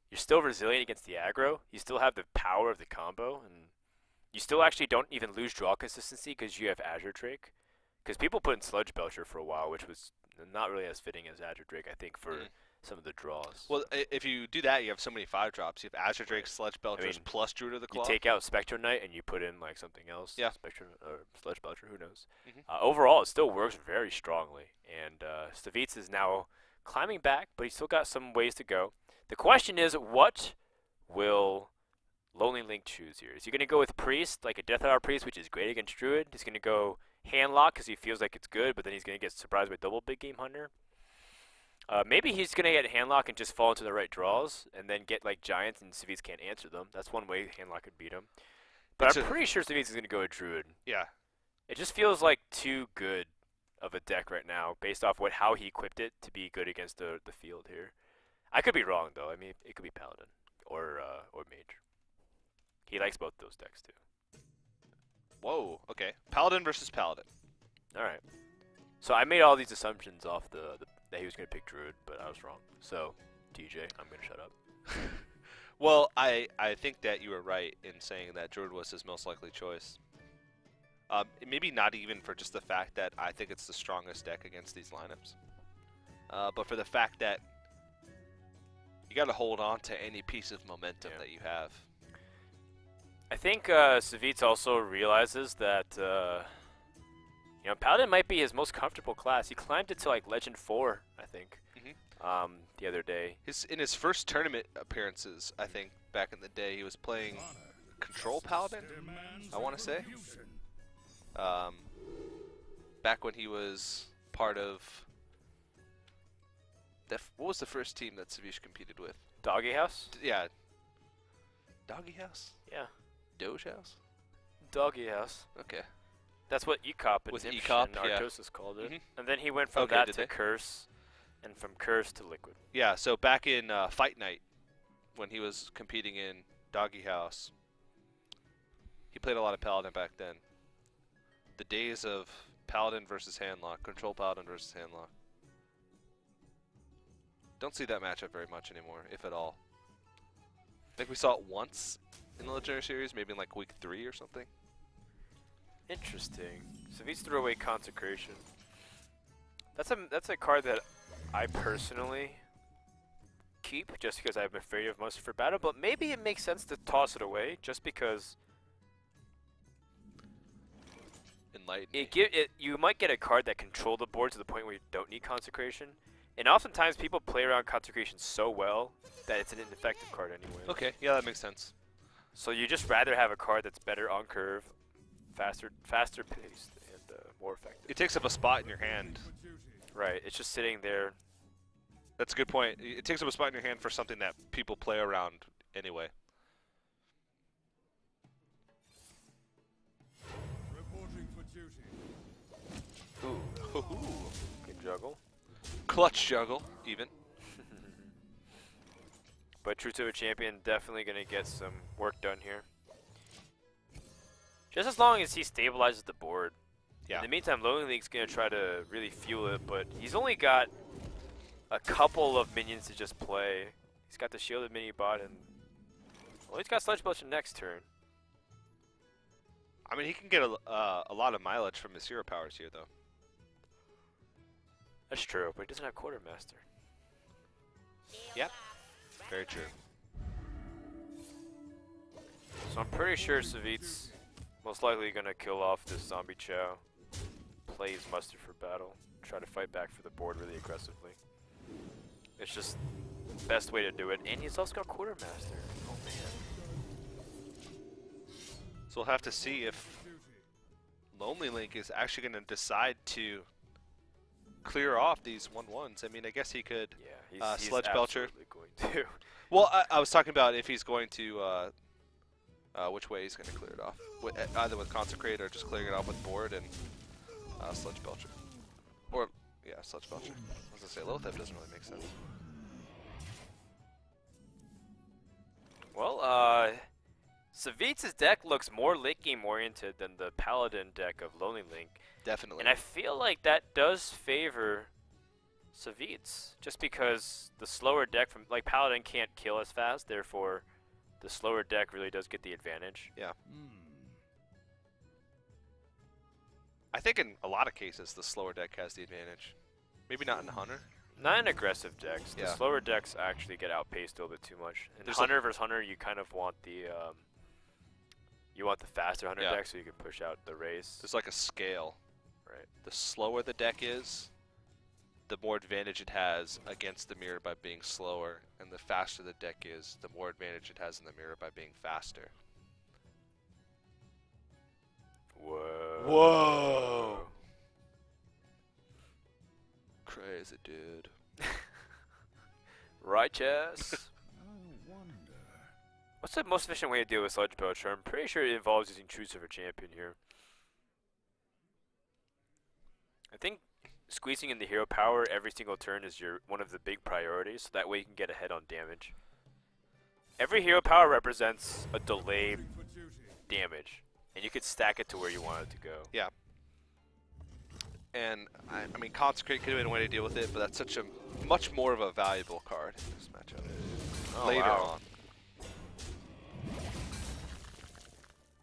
you're still resilient against the aggro. You still have the power of the combo, and you still actually don't even lose draw consistency because you have Azure Drake. Because people put in Sludge Belcher for a while, which was not really as fitting as Azure Drake, I think, for some of the draws. Well, if you do that, you have so many 5-drops. You have Azure Drake, Sludge Belchers, plus Druid of the Claw. You take out Spectre Knight and you put in like something else. Yeah. Spectre or Sludge Belcher, who knows? Overall, it still works very strongly, and Savjz is now climbing back, but he's still got some ways to go. The question is, what will LonelyLink choose here? Is he going to go with Priest, like a Death Hour Priest, which is great against Druid? He's going to go Handlock because he feels like it's good, but then he's going to get surprised by double Big Game Hunter. Maybe he's going to get Handlock and just fall into the right draws, and then get like Giants and Savjz can't answer them. That's one way Handlock could beat him. But I'm pretty sure Savjz is going to go with Druid. Yeah. It just feels like too good of a deck right now, based off how he equipped it to be good against the field here. I could be wrong though. I mean, it could be Paladin or Mage. He likes both those decks too. Whoa. Okay. Paladin versus Paladin. All right. So I made all these assumptions off that he was going to pick Druid, but I was wrong. So, TJ, I'm going to shut up. Well, I think that you were right in saying that Druid was his most likely choice. Maybe not even for just the fact that I think it's the strongest deck against these lineups, but for the fact that you got to hold on to any piece of momentum that you have. I think Savjz also realizes that Paladin might be his most comfortable class. He climbed it to like Legend 4, I think, the other day. In his first tournament appearances, I think back in the day, he was playing Control Paladin, I want to say. Back when he was part of what was the first team that Savjz competed with? Doggy House? Yeah. Doggy House? Yeah. Doge House? Doggy House. Okay. That's what Ecop and With Imption Ecop, and Artosis called it. And then he went from Okay, that did to they? Curse, and from Curse to Liquid. Yeah, so back in Fight Night, when he was competing in Doggy House. He played a lot of Paladin back then. The days of Paladin versus Handlock, Control Paladin versus Handlock. Don't see that matchup very much anymore, if at all. I think we saw it once in the Legendary Series, maybe in like week 3 or something. Interesting. Savjz threw away Consecration. That's a card that I personally keep just because I'm afraid of Muster for Battle, but maybe it makes sense to toss it away just because Enlighten you might get a card that control the board to the point where you don't need Consecration. And oftentimes people play around Consecration so well that it's an ineffective card anyway. Okay, yeah, that makes sense. So you just rather have a card that's better on curve, faster paced, and more effective. It takes up a spot in your hand. Right, it's just sitting there. That's a good point. It takes up a spot in your hand for something that people play around anyway. Reporting for duty. Ooh. Can juggle. Clutch juggle, even. But True to a Champion definitely going to get some work done here. Just as long as he stabilizes the board. Yeah. In the meantime, LonelyLink's going to try to really fuel it, but he's only got a couple of minions to just play. He's got the shielded mini bot, and well, he's got Sludge Belcher next turn. I mean, he can get a lot of mileage from his hero powers here, though. That's true, but he doesn't have Quartermaster. Yep. Very true. So I'm pretty sure Savjz most likely going to kill off this Zombie Chow. Plays Muster for Battle. Try to fight back for the board really aggressively. It's just the best way to do it. And he's also got Quartermaster. Oh man. So we'll have to see if LonelyLink is actually going to decide to clear off these 1/1s. I mean, I guess he could He's Sludge Belcher. absolutely going to. Well, I was talking about if he's going to, which way he's going to clear it off. Either with Consecrate or just clearing it off with board and Sludge Belcher. Or, yeah, Sludge Belcher. I was going to say, Loatheb doesn't really make sense. Well, Savjz's deck looks more late game oriented than the Paladin deck of LonelyLink. Definitely. And I feel like that does favor Savjz, just because the slower deck from Paladin can't kill as fast, therefore the slower deck really does get the advantage. Yeah. I think in a lot of cases the slower deck has the advantage. Maybe not in Hunter. Not in aggressive decks. Yeah. The slower decks actually get outpaced a little bit too much. In There's Hunter versus Hunter, you kind of want the faster Hunter Yeah. deck so you can push out the race. There's like a scale. Right. The slower the deck is, the more advantage it has against the mirror by being slower, and the faster the deck is, the more advantage it has in the mirror by being faster. Whoa. Whoa! Crazy, dude. Righteous. I wonder. What's the most efficient way to deal with Sludge Belcher? I'm pretty sure it involves using Truce of a Champion here. I think squeezing in the hero power every single turn is one of the big priorities, so that way you can get ahead on damage. Every hero power represents a delayed damage, and you could stack it to where you want it to go. Yeah. And, I mean, Consecrate could have been a way to deal with it, but that's such a much more of a valuable card in this matchup. Oh, Later wow. on.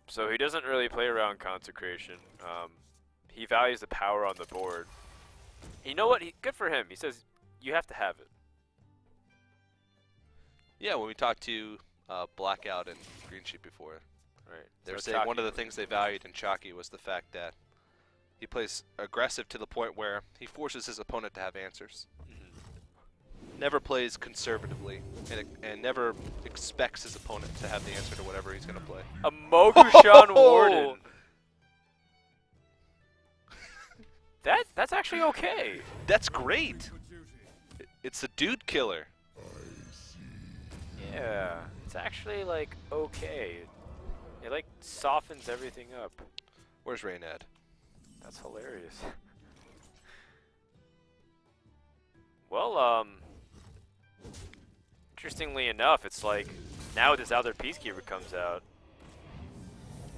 So he doesn't really play around Consecration. He values the power on the board. You know what? Good for him. He says, you have to have it. Yeah, when we talked to Blackout and Green Sheep before, Right. they were So saying one Chalky of the things they valued in Chalky was the fact that he plays aggressive to the point where he forces his opponent to have answers. Never plays conservatively, and never expects his opponent to have the answer to whatever he's going to play. A Mogushan Warden. That's actually okay. That's great! It's a dude killer. Yeah, it's actually like okay. It like softens everything up. Where's Raynad? That's hilarious. Well, Interestingly enough, it's like now this other Peacekeeper comes out.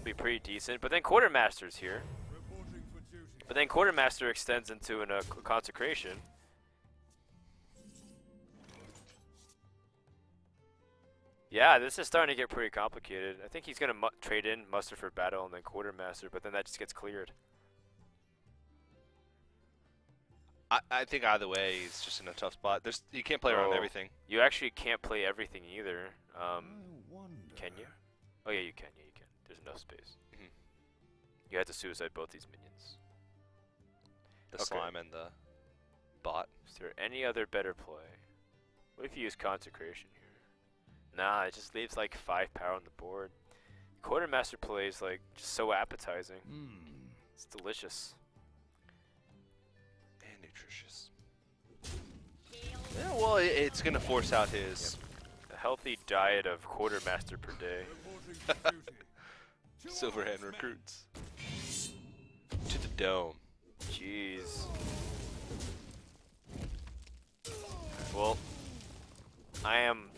Be pretty decent, but then Quartermaster's here. Reporting for duty. But then Quartermaster extends into a Consecration. Yeah, this is starting to get pretty complicated. I think he's going to trade in Muster for Battle and then Quartermaster, but then that just gets cleared. I think either way, he's just in a tough spot. You can't play around everything. You actually can't play everything either. I wonder. Can you? Oh yeah, you can. Yeah, you can. There's enough space. Mhm. You have to suicide both these minions. The Okay. slime and the bot. Is there any other better play? What if you use Consecration here? Nah, it just leaves like 5 power on the board. Quartermaster play is like just so appetizing. It's delicious. And nutritious. Yeah, well, it's going to force out his... A healthy diet of Quartermaster per day. Reporting for duty. Silverhand recruits. To the dome. Jeez. Well, I am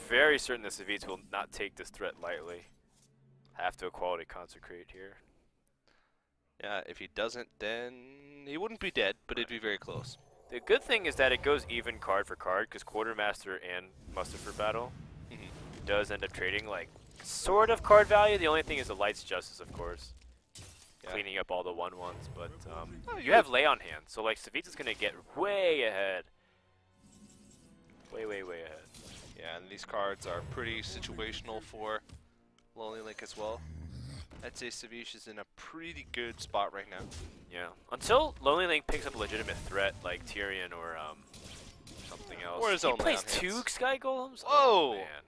very certain that Savjz will not take this threat lightly. Have to equality consecrate here. Yeah, if he doesn't, then he wouldn't be dead, but it'd be very close. The good thing is that it goes even card for card, because Quartermaster and Muster for Battle does end up trading like sort of card value. The only thing is the Light's Justice, of course. Yeah. Cleaning up all the 1/1s, but Oh, you have Lay on hand, so like Savjz is gonna get way ahead. Way ahead. Yeah, and these cards are pretty situational for LonelyLink as well. I'd say Savjz is in a pretty good spot right now. Yeah. Until LonelyLink picks up a legitimate threat like Tyrion or something else. Or his he own plays Lay on 2 Hands. Sky Golems? Whoa! Oh, man.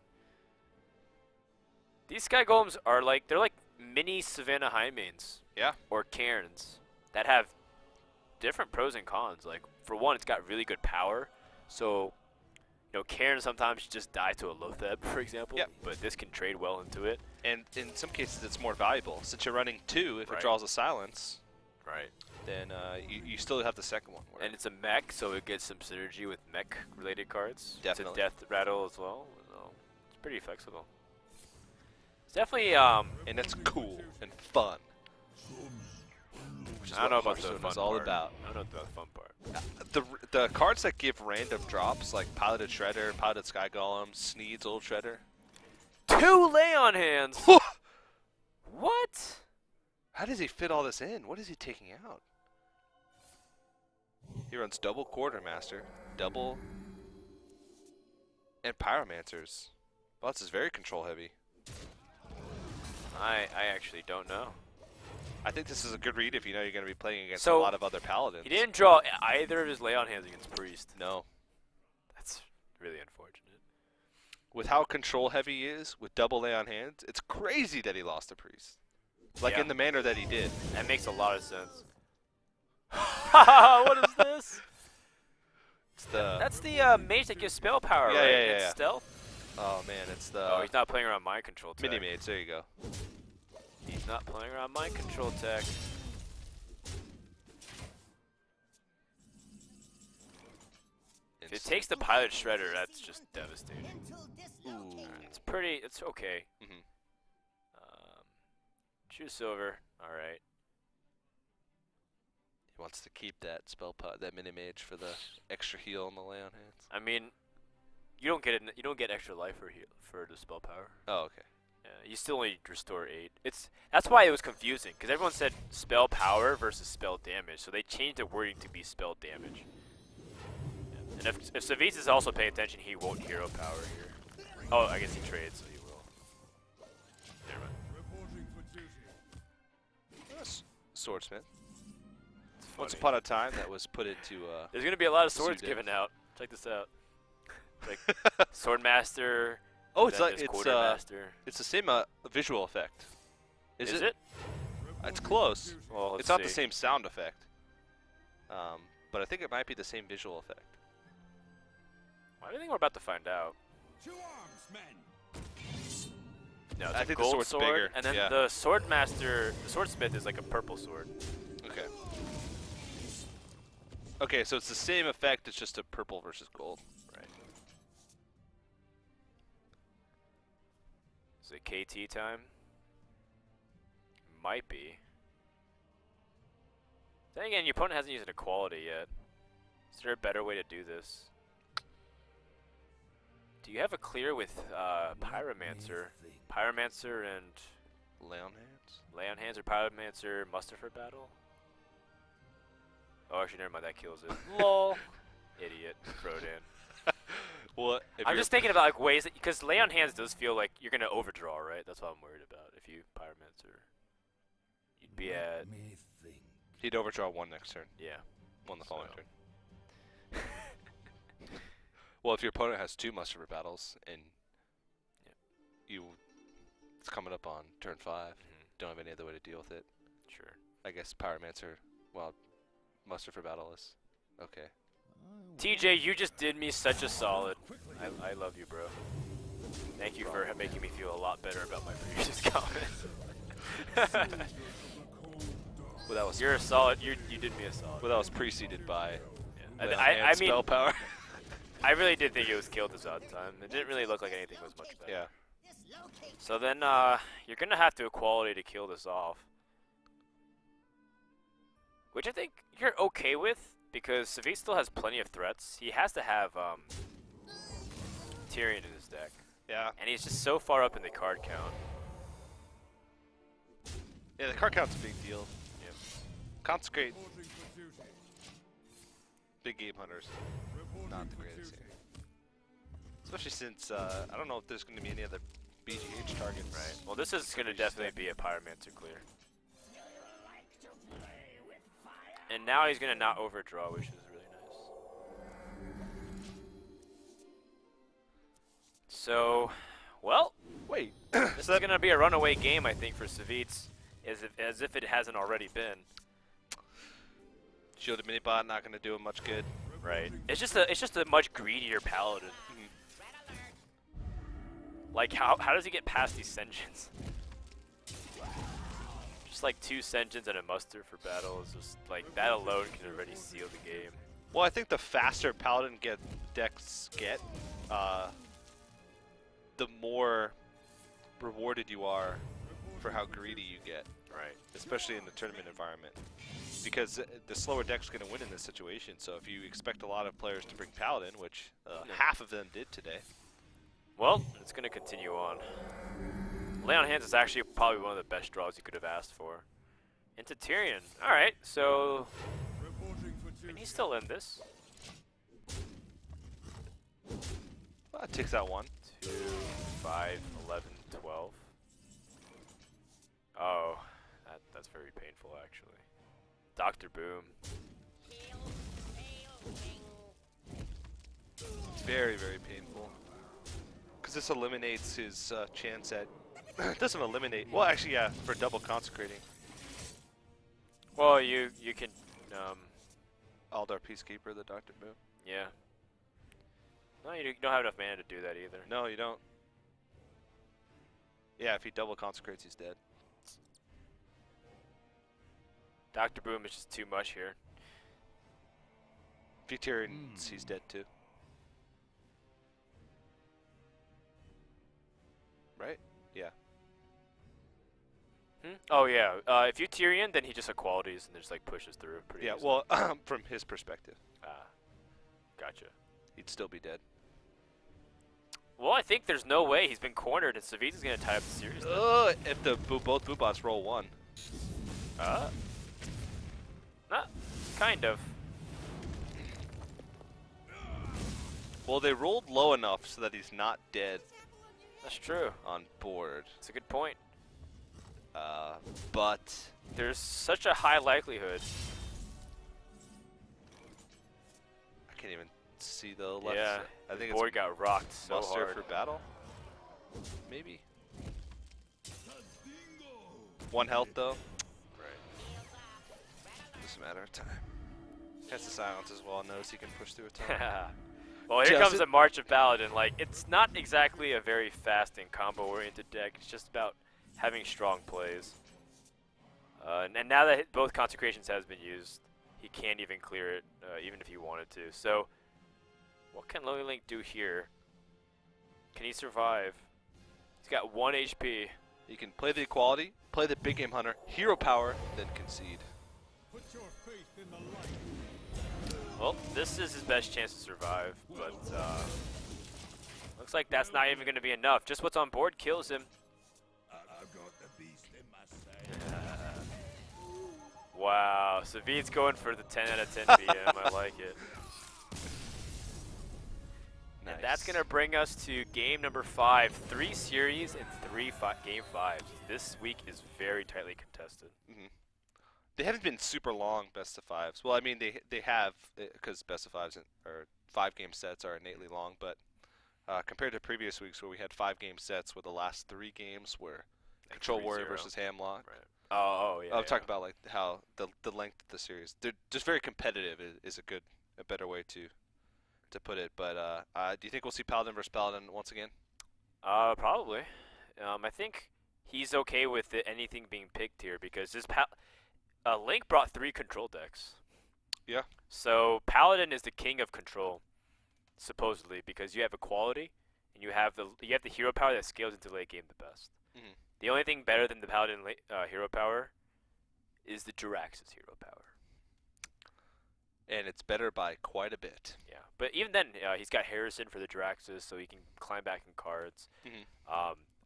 These Sky Golems are like, they're like mini Savannah Highmanes. Yeah. Or Cairns that have different pros and cons. Like, for one, it's got really good power. So, you know, Cairn sometimes just die to a Lotheb, for example. Yep. But this can trade well into it. And in some cases, it's more valuable. Since you're running 2, if Right. it draws a silence, Right. then you still have the second one. And it's a mech, so it gets some synergy with mech-related cards. Definitely. It's a death rattle as well. So it's pretty flexible. It's definitely, and it's cool and fun. Which is I don't know what about the Hearthstone fun is all part. about. I don't know about the fun part. The cards that give random drops, like Piloted Shredder, Piloted Sky Golem, Sneed's Old Shredder. 2 Lay on Hands! What? How does he fit all this in? What is he taking out? He runs double Quartermaster, double, and Pyromancers. Well, this is very control heavy. I actually don't know. I think this is a good read if you know you're going to be playing against So, a lot of other Paladins. He didn't draw either of his Lay on Hands against Priest. No. That's really unfortunate. With how control heavy he is, with double lay on hands, it's crazy that he lost to Priest. Like Yeah. in the manner that he did. That makes a lot of sense. What is this? It's the That's the mage that gives spell power, Yeah, right? yeah, It's yeah. stealth. oh man, it's the Oh, he's not playing around mind control tech. mini maids. There you go. He's not playing around mind control tech. If it takes the Pilot Shredder, that's just devastating. Ooh. It's pretty. It's okay. Mhm. Choose silver. All right. He wants to keep that spell pot, that mini mage for the extra heal on the lay on hands. I mean, you don't get it. You don't get extra life for the spell power. Oh, okay. Yeah, you still only restore 8. That's why it was confusing, because everyone said spell power versus spell damage, so they changed the wording to be spell damage. Yeah. And if Savjz is also paying attention, he won't hero power here. Oh, I guess he trades, so he will. Never mind. Reporting for duty. Swordsmith. It's Once funny. upon a time, that was put into. There's gonna be a lot of Suit swords it. given out. Check this out. Like Swordmaster. Oh, and it's then like there's it's Quartermaster. it's the same visual effect. Is it? It's close. Well, let's It's not the see. same sound effect. But I think it might be the same visual effect. I think we're about to find out. To arms, men. No, it's I a think the gold sword's sword, bigger, and then yeah. the Swordmaster, the Swordsmith is like a purple sword. Okay. Okay, so it's the same effect. It's just a purple versus gold. Right. Is it KT time? Might be. Then again, your opponent hasn't used an equality yet. Is there a better way to do this? Do you have a clear with Pyromancer? Pyromancer and Leon hands? Lay on Hands or Pyromancer muster for battle? Oh, actually, never mind. That kills it. Lol. Idiot. Frodan. Well, if I'm you're- just thinking about like ways that, because Lay on Hands does feel like you're gonna overdraw, right? That's what I'm worried about. If you Pyromancer, you'd be at Me think. he'd overdraw one next turn, yeah. one the following So. turn. Well, if your opponent has 2 muster for battles and it's coming up on turn 5, don't have any other way to deal with it. Sure. I guess Pyromancer, well, muster for battle is okay. TJ, you just did me such a solid. I love you, bro. Thank you for making me feel a lot better about my previous comment. Well, that was You're a solid. You did me a solid. well, that was preceded by Yeah. Leon I Hand's mean, spell power. I really did think it was killed this odd time. It didn't really look like anything was much better. Yeah. So then you're gonna have to equality to kill this off, which I think you're okay with because Savjz still has plenty of threats. He has to have Tyrion in his deck, Yeah. and he's just so far up in the card count. Yeah, the card count's a big deal. Yep. Consecrate, Reporting for duty. big game hunters, Reporting not the for greatest duty. here. Especially since I don't know if there's going to be any other BGH targets. Right. Well, this is gonna definitely be a Pyromancer clear. And now he's gonna not overdraw, which is really nice. So, well, Wait. this is gonna be a runaway game, I think, for Savjz, as if it hasn't already been. Shielded minibot not going to do him much good. Right. It's just a much greedier paladin. Like how does he get past these Senjins? Just like 2 Senjins and a muster for battle is just like that alone can already seal the game. Well, I think the faster Paladin decks get, the more rewarded you are for how greedy you get, Right. especially in the tournament environment. Because the slower deck's going to win in this situation. So if you expect a lot of players to bring Paladin, which half of them did today. Well, it's gonna continue on. Lay on Hands is actually probably one of the best draws you could have asked for. Into Tyrion. Alright, so Reporting for and duty. he's still in this. Well, it takes out 1. 2, 5, 11, 12. Oh, that's very painful actually. Dr. Boom. Very, very painful. Because this eliminates his chance at... it doesn't eliminate... Well, actually, yeah, for double consecrating. Well, you can Aldar Peacekeeper, the Dr. Boom. yeah. No, you don't have enough mana to do that either. No, you don't. Yeah, if he double consecrates, he's dead. Dr. Boom is just too much here. If he Tyrion's, he's dead too. Right? Yeah. Oh yeah. If you Tyrion, then he just equalities and just like pushes through pretty Yeah, easily. well, from his perspective, Gotcha. he'd still be dead. Well, I think there's no way he's been cornered and Savjz is gonna tie up the series. then. If the both Boobots roll 1. Kind of. Well, they rolled low enough so that he's not dead That's true. on board. It's a good point. But There's such a high likelihood. I can't even see the left. Yeah. I think the board it's got rocked so muster hard. for battle. Maybe. 1 health though. Right. Just a matter of time. Has the silence as well. Knows he can push through a ton. Well, here Just comes it- the March of Paladin. Like, it's not exactly a very fast and combo-oriented deck. It's just about having strong plays. And now that both Consecrations has been used, he can't even clear it, even if he wanted to. So, what can LonelyLink do here? Can he survive? He's got 1 HP. He can play the equality, play the big game hunter, hero power, then concede. Put your faith in the light. Well, this is his best chance to survive, but looks like that's not even going to be enough. Just what's on board kills him. I've got the beast in my sight. Wow, Savjz going for the 10 out of 10 BM. I like it. Nice. And that's going to bring us to game number 5. 3 series and 3 game 5s. This week is very tightly contested. Mm-hmm. They haven't been super long best of 5s. Well, I mean, they have, because best of 5s or 5-game sets are innately long, but compared to previous weeks where we had 5-game sets where the last 3 games were Like Control 3-0. Warrior versus Hamlock. Right. Oh, yeah. I'm talking about like how the length of the series. They're just very competitive is a better way to put it. But do you think we'll see Paladin versus Paladin once again? Probably. I think he's okay with anything being picked here because this Link brought 3 control decks. Yeah. So Paladin is the king of control, supposedly, because you have equality and you have the hero power that scales into late game the best. Mhm. The only thing better than the Paladin hero power is the Jirax's hero power. And it's better by quite a bit. Yeah, but even then, he's got Harrison for the Jiraxes, so he can climb back in cards. Mhm.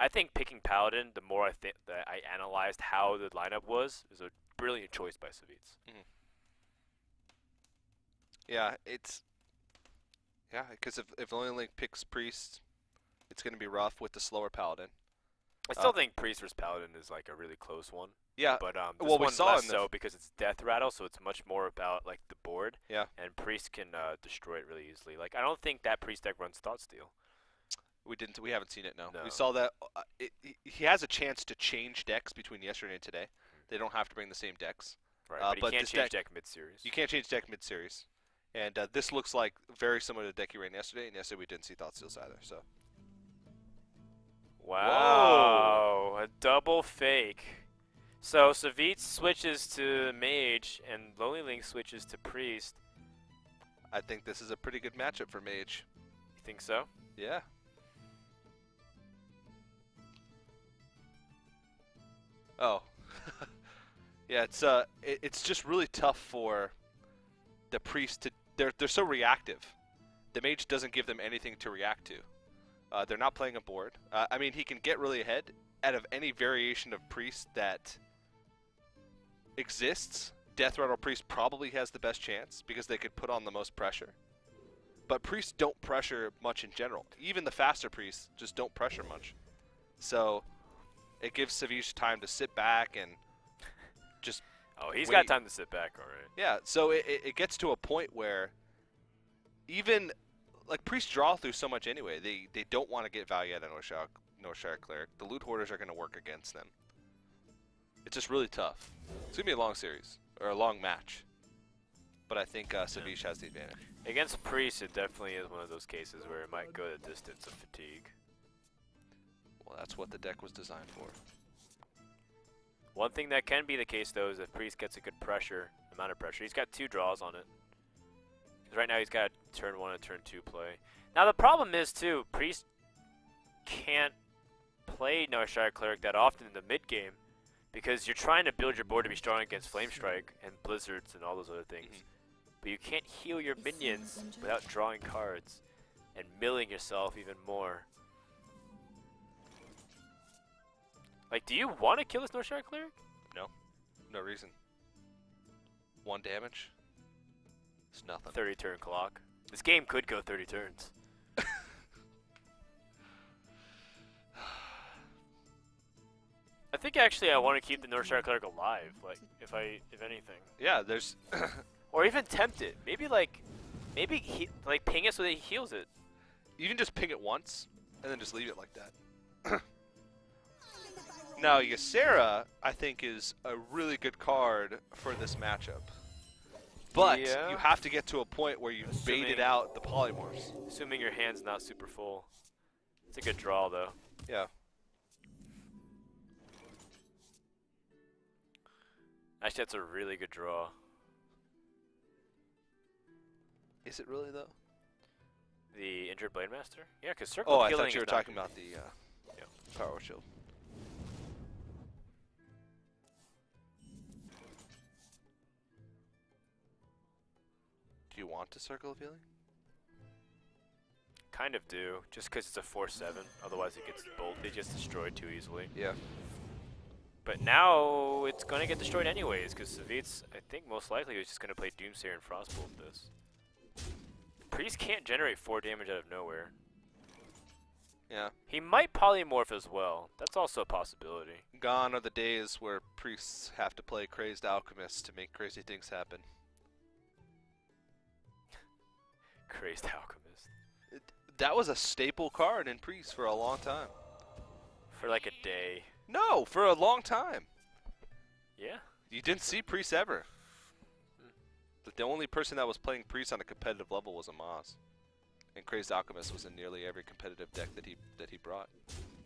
I think picking Paladin, the more I think that I analyzed how the lineup was a brilliant choice by Savjz. Yeah, because if LonelyLink picks Priest, it's going to be rough with the slower Paladin. I still think Priest vs Paladin is like a really close one. Yeah. But this well, we one's saw less in the so because it's Death Rattle, so it's much more about like the board. Yeah. And Priest can destroy it really easily. Like I don't think that Priest deck runs Thought Steal. We haven't seen it. No. No. We saw that he has a chance to change decks between yesterday and today. They don't have to bring the same decks. Right. But But he can't this change deck mid-series. You can't change deck mid-series. And this looks like very similar to the deck he ran yesterday, and yesterday we didn't see Thought Steals either. So. Wow, a double fake. So Savjz switches to Mage, and LonelyLink switches to Priest. I think this is a pretty good matchup for Mage. You think so? Yeah. Oh. Yeah, it's just really tough for the Priest to they're so reactive. The Mage doesn't give them anything to react to. They're not playing a board. I mean, he can get really ahead out of any variation of Priest that exists. Death Rattle Priest probably has the best chance because they could put on the most pressure. But Priests don't pressure much in general. Even the faster Priests just don't pressure much. So it gives Savjz time to sit back and just Oh, he's wait. got time to sit back, all right. Yeah, so it gets to a point where even like Priests draw through so much anyway. They don't want to get value out of Northshire Cleric. The loot hoarders are going to work against them. It's just really tough. It's going to be a long series or a long match. But I think Savjz has the advantage. Against Priest, it definitely is one of those cases where it might go the distance of fatigue. Well, that's what the deck was designed for. One thing that can be the case, though, is if Priest gets a good amount of pressure. He's got 2 draws on it. 'Cause right now he's got turn 1 and turn 2 play. Now the problem is, too, Priest can't play Northshire Cleric that often in the mid-game because you're trying to build your board to be strong against Flame Strike and Blizzards and all those other things. But you can't heal your minions without drawing cards and milling yourself even more. Like, do you want to kill this Northshire Cleric? No. No reason. 1 damage. It's nothing. 30 turn clock. This game could go 30 turns. I think actually I want to keep the Northshire Cleric alive, like if anything. Yeah, there's Or even tempt it. Maybe ping it so that he heals it. you can just ping it once and then just leave it like that. Now, Ysera, I think, is a really good card for this matchup. But Yeah. you have to get to a point where you've baited out the polymorphs. Assuming your hand's not super full. It's a good draw, though. Yeah. Actually, that's a really good draw. Is it really, though? The Injured Blade Master? Yeah, because Circle Oh, of I Healing thought you were is not talking good. about the... Yeah. Power shield. Do you want to Circle of Healing? Kind of do, just because it's a 4/7. Otherwise, it gets destroyed too easily. Yeah. But now it's gonna get destroyed anyways, because Savjz, I think most likely is just gonna play Doomsayer and Frostbolt this. Priest can't generate 4 damage out of nowhere. Yeah. He might polymorph as well. That's also a possibility. Gone are the days where priests have to play Crazed Alchemist to make crazy things happen. Crazed Alchemist. That was a staple card in Priest for a long time. For like a day. No, for a long time. Yeah. You didn't see Priest ever. The only person that was playing Priest on a competitive level was Amaz. And Crazed Alchemist was in nearly every competitive deck that he brought.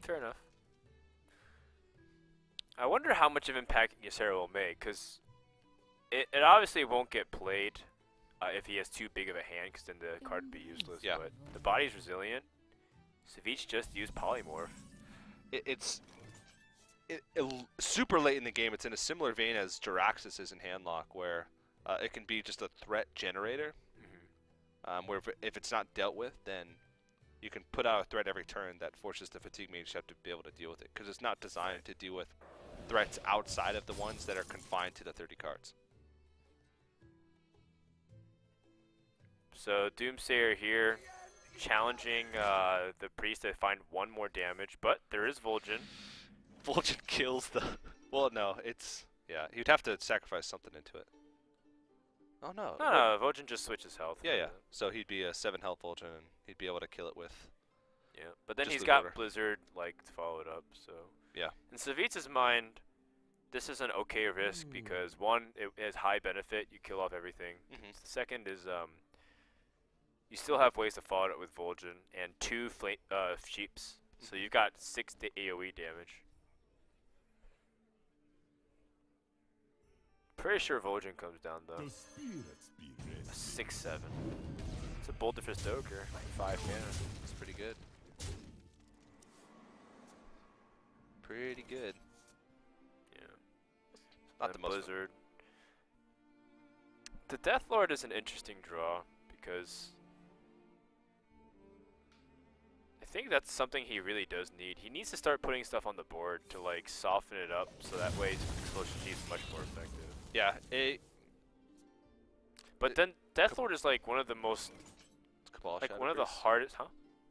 Fair enough. I wonder how much of impact Ysera will make, because it obviously won't get played if he has too big of a hand, because then the card would be useless. Yeah. But the body's resilient. Savjz just used polymorph. It's super late in the game. It's in a similar vein as Jiraxis is in Handlock, where it can be just a threat generator. Where if it's not dealt with, then you can put out a threat every turn that forces the Fatigue Mage to be able to deal with it, because it's not designed to deal with threats outside of the ones that are confined to the 30 cards. So Doomsayer here, challenging the Priest to find 1 more damage, but there is Vol'jin. Vol'jin kills the... Well, no, it's... Yeah, he'd have to sacrifice something into it. Oh, no. No, Vol'jin just switches health. Yeah. So he'd be a 7 health Vol'jin, and he'd be able to kill it with... Yeah, but then just he's the got order. Blizzard, like, to follow it up, so... Yeah. In Savjz's mind, this is an okay risk, because 1, it has high benefit, you kill off everything. Second is, you still have ways to follow it up with Vol'jin, and 2 Sheeps, so you've got 6 AoE damage. Pretty sure Vol'jin comes down though. 6/7. It's a Boulder for Stoker. 5 mana. It's pretty good. Pretty good. Yeah. Not And the most... Blizzard. The Death Lord is an interesting draw because I think that's something he really does need. He needs to start putting stuff on the board to like soften it up so that way his Explosion G is much more effective. Yeah, But then Death Lord is like one of the most, Cabal like Shadow one of the Priest. hardest,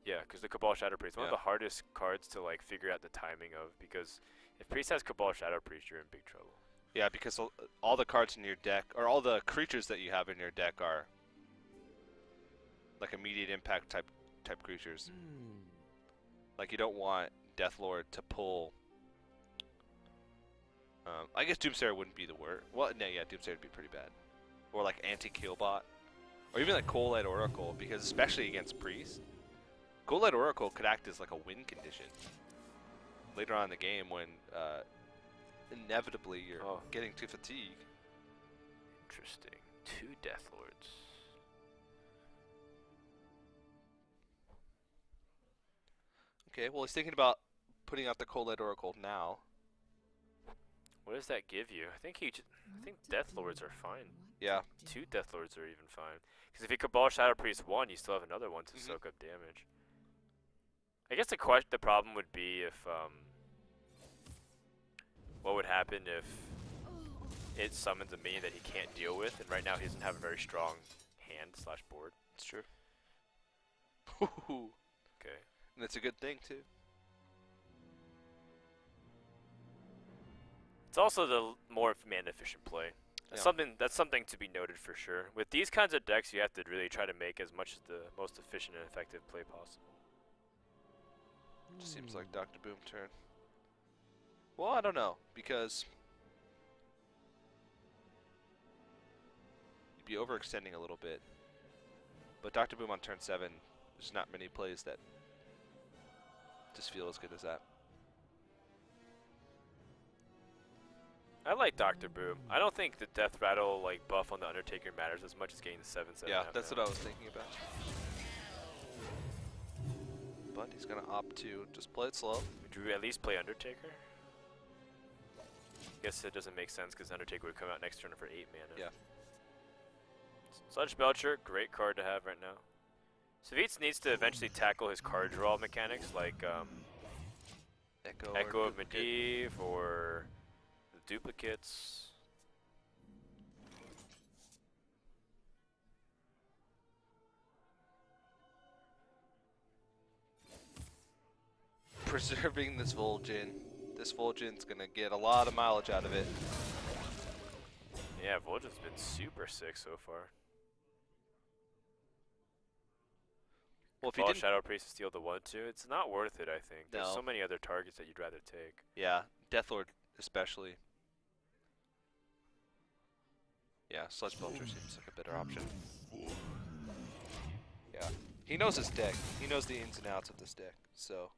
Yeah, because the Cabal Shadow Priest, one of Yeah. the hardest cards to like figure out the timing of, because if Priest has Cabal Shadow Priest, you're in big trouble. Yeah, because all the cards in your deck, or all the creatures that you have in your deck are like immediate impact type creatures. Like you don't want Deathlord to pull. I guess Doomsayer wouldn't be the word. Well, no, yeah, Doomsayer would be pretty bad. Or like anti-Killbot, or even like Cold-Light Oracle, because especially against Priest, Cold-Light Oracle could act as like a win condition later on in the game when inevitably you're getting to fatigue. Interesting. 2 Death Lords. Okay, well he's thinking about putting out the Cold-Light Oracle now. What does that give you? I think I think Death Lords are fine. Yeah. 2 Death Lords are even fine. Because if you Cabal Shadow Priest 1, you still have another one to soak up damage. I guess the problem would be if what would happen if it summons a minion that he can't deal with, and right now he doesn't have a very strong hand / board. It's true. Okay. And that's a good thing too. It's also the more mana efficient play. That's something to be noted for sure. With these kinds of decks, you have to really try to make as much as the most efficient and effective play possible. Just seems like Dr. Boom turn. Well, I don't know, because you'd be overextending a little bit. But Dr. Boom on turn 7, there's not many plays that just feel as good as that. I like Dr. Boom. I don't think the Death Rattle like buff on the Undertaker matters as much as getting the 7/7. Yeah, that's what I was thinking about. but he's gonna opt to just play it slow. Would you at least play Undertaker? Guess it doesn't make sense because Undertaker would come out next turn for 8 mana. Yeah. Sludge Belcher, great card to have right now. Savjz needs to eventually tackle his card draw mechanics like Echo of Medivh or the duplicates. Preserving this Vol'jin. This Vol'jin's gonna get a lot of mileage out of it. Yeah, Vol'jin's been super sick so far. Well, if you Ball didn't, Shadow Priest to steal the 1/2, it's not worth it, I think. There's No. so many other targets that you'd rather take. yeah, Deathlord especially. Yeah, Sludge Belcher seems like a better option. Yeah, he knows his deck. He knows the ins and outs of this deck, so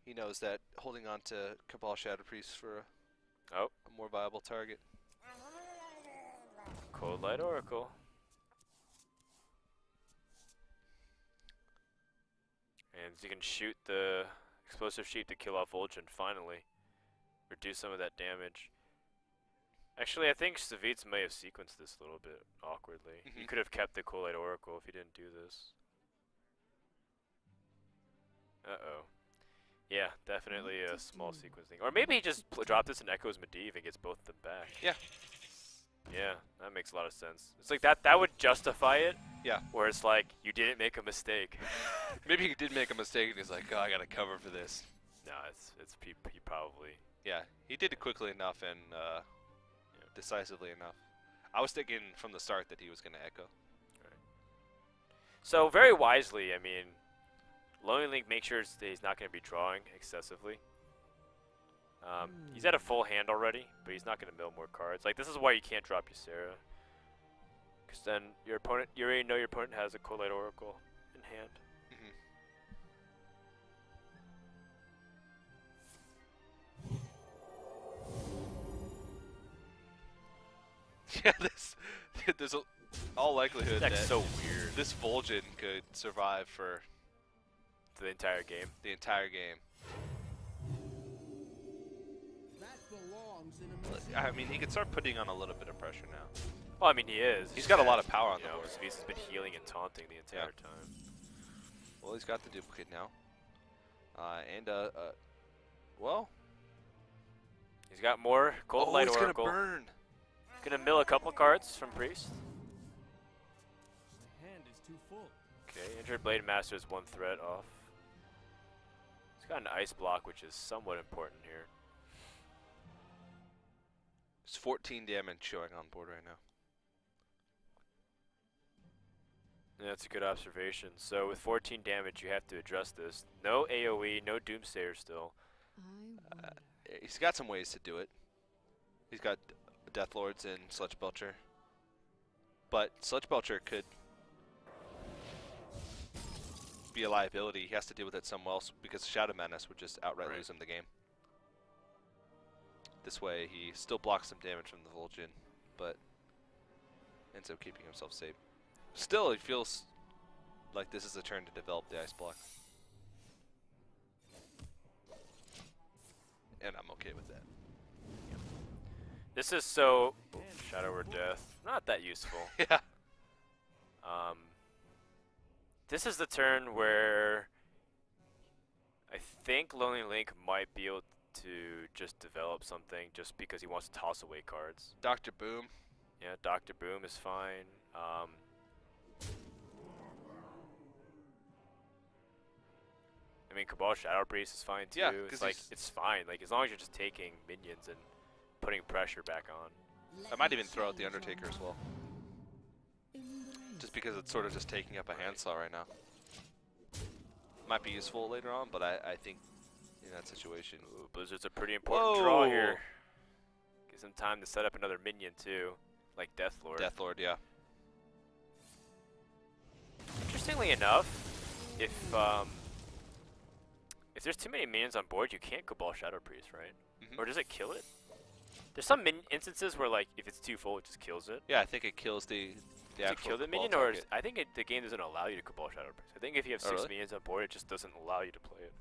he knows that holding on to Cabal Shadow Priest for Oh, a more viable target. Cold Light Oracle. And you can shoot the Explosive Sheep to kill off Vol'jin finally. Reduce some of that damage. Actually, I think Savjz may have sequenced this a little bit awkwardly. He could have kept the Cold Light Oracle if he didn't do this. Uh-oh. Yeah, definitely a small sequencing. Or maybe he just dropped this in Echo's Medivh and gets both of them back. Yeah. Yeah, that makes a lot of sense. It's like that would justify it. Yeah. Where it's like, you didn't make a mistake. Maybe he did make a mistake and he's like, oh, I gotta cover for this. No, he probably. Yeah, he did it quickly enough and decisively enough. I was thinking from the start that he was gonna Echo. So very wisely, I mean, LonelyLink makes sure that he's not going to be drawing excessively. He's at a full hand already, but he's not going to mill more cards. Like, this is why you can't drop Ysera. Because then your opponent, you already know your opponent has a Cold Light Oracle in hand. Yeah, there's all likelihood That's that so weird. this Vol'jin could survive for The entire game. the entire game. I mean, he could start putting on a little bit of pressure now. Well, I mean, he is. He's got a lot of power on You the know, board. Savjz has been healing and taunting the entire time. Well, he's got the duplicate now. Well, He's got more Cold Light he's Oracle. gonna burn. Gonna mill a couple cards from Priest. My hand is too full. Okay, Injured Blade Master is one threat off. He's got an ice block, which is somewhat important here. There's 14 damage showing on board right now. Yeah, that's a good observation. So with 14 damage, you have to address this. No AoE, no Doomsayer still. He's got some ways to do it. He's got Deathlords and Sludge Belcher. But Sludge Belcher could be a liability. He has to deal with it somewhere else because Shadow Madness would just outright lose him the game. This way, he still blocks some damage from the Vol'jin, but ends up keeping himself safe. Still, he feels like this is a turn to develop the ice block. And I'm okay with that. This is so Shadow or Death. Not that useful. Yeah. This is the turn where I think LonelyLink might be able to just develop something just because he wants to toss away cards. Dr. Boom. Yeah, Dr. Boom is fine. I mean, Cabal Shadow Priest is fine too. Yeah, it's like it's fine. Like as long as you're just taking minions and putting pressure back on. I might even throw out the Undertaker as well. Just because it's sort of just taking up a hand slot right now. Might be useful later on, but I think in that situation. Ooh, Blizzard's a pretty important draw here. Gives him time to set up another minion too, like Deathlord. Deathlord, yeah. Interestingly enough, if there's too many minions on board, you can't Cabal Shadow Priest, right? Or does it kill it? There's some instances where, like, if it's too full, it just kills it. Yeah, I think it kills the The to actual kill the Cabal minion, or target. I think the game doesn't allow you to Cabal Shadow Priest. I think if you have 6 really? minions on board, it just doesn't allow you to play it.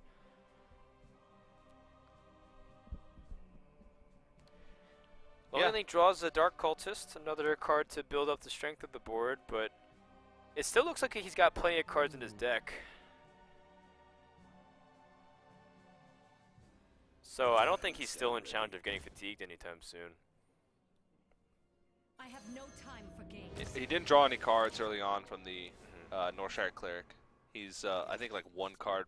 LonelyLink draws a Dark Cultist, another card to build up the strength of the board, but it still looks like he's got plenty of cards in his deck. So I don't think he's still in challenge of getting fatigued anytime soon. I have no time for games. He didn't draw any cards early on from the Northshire Cleric. He's, I think, like 1 card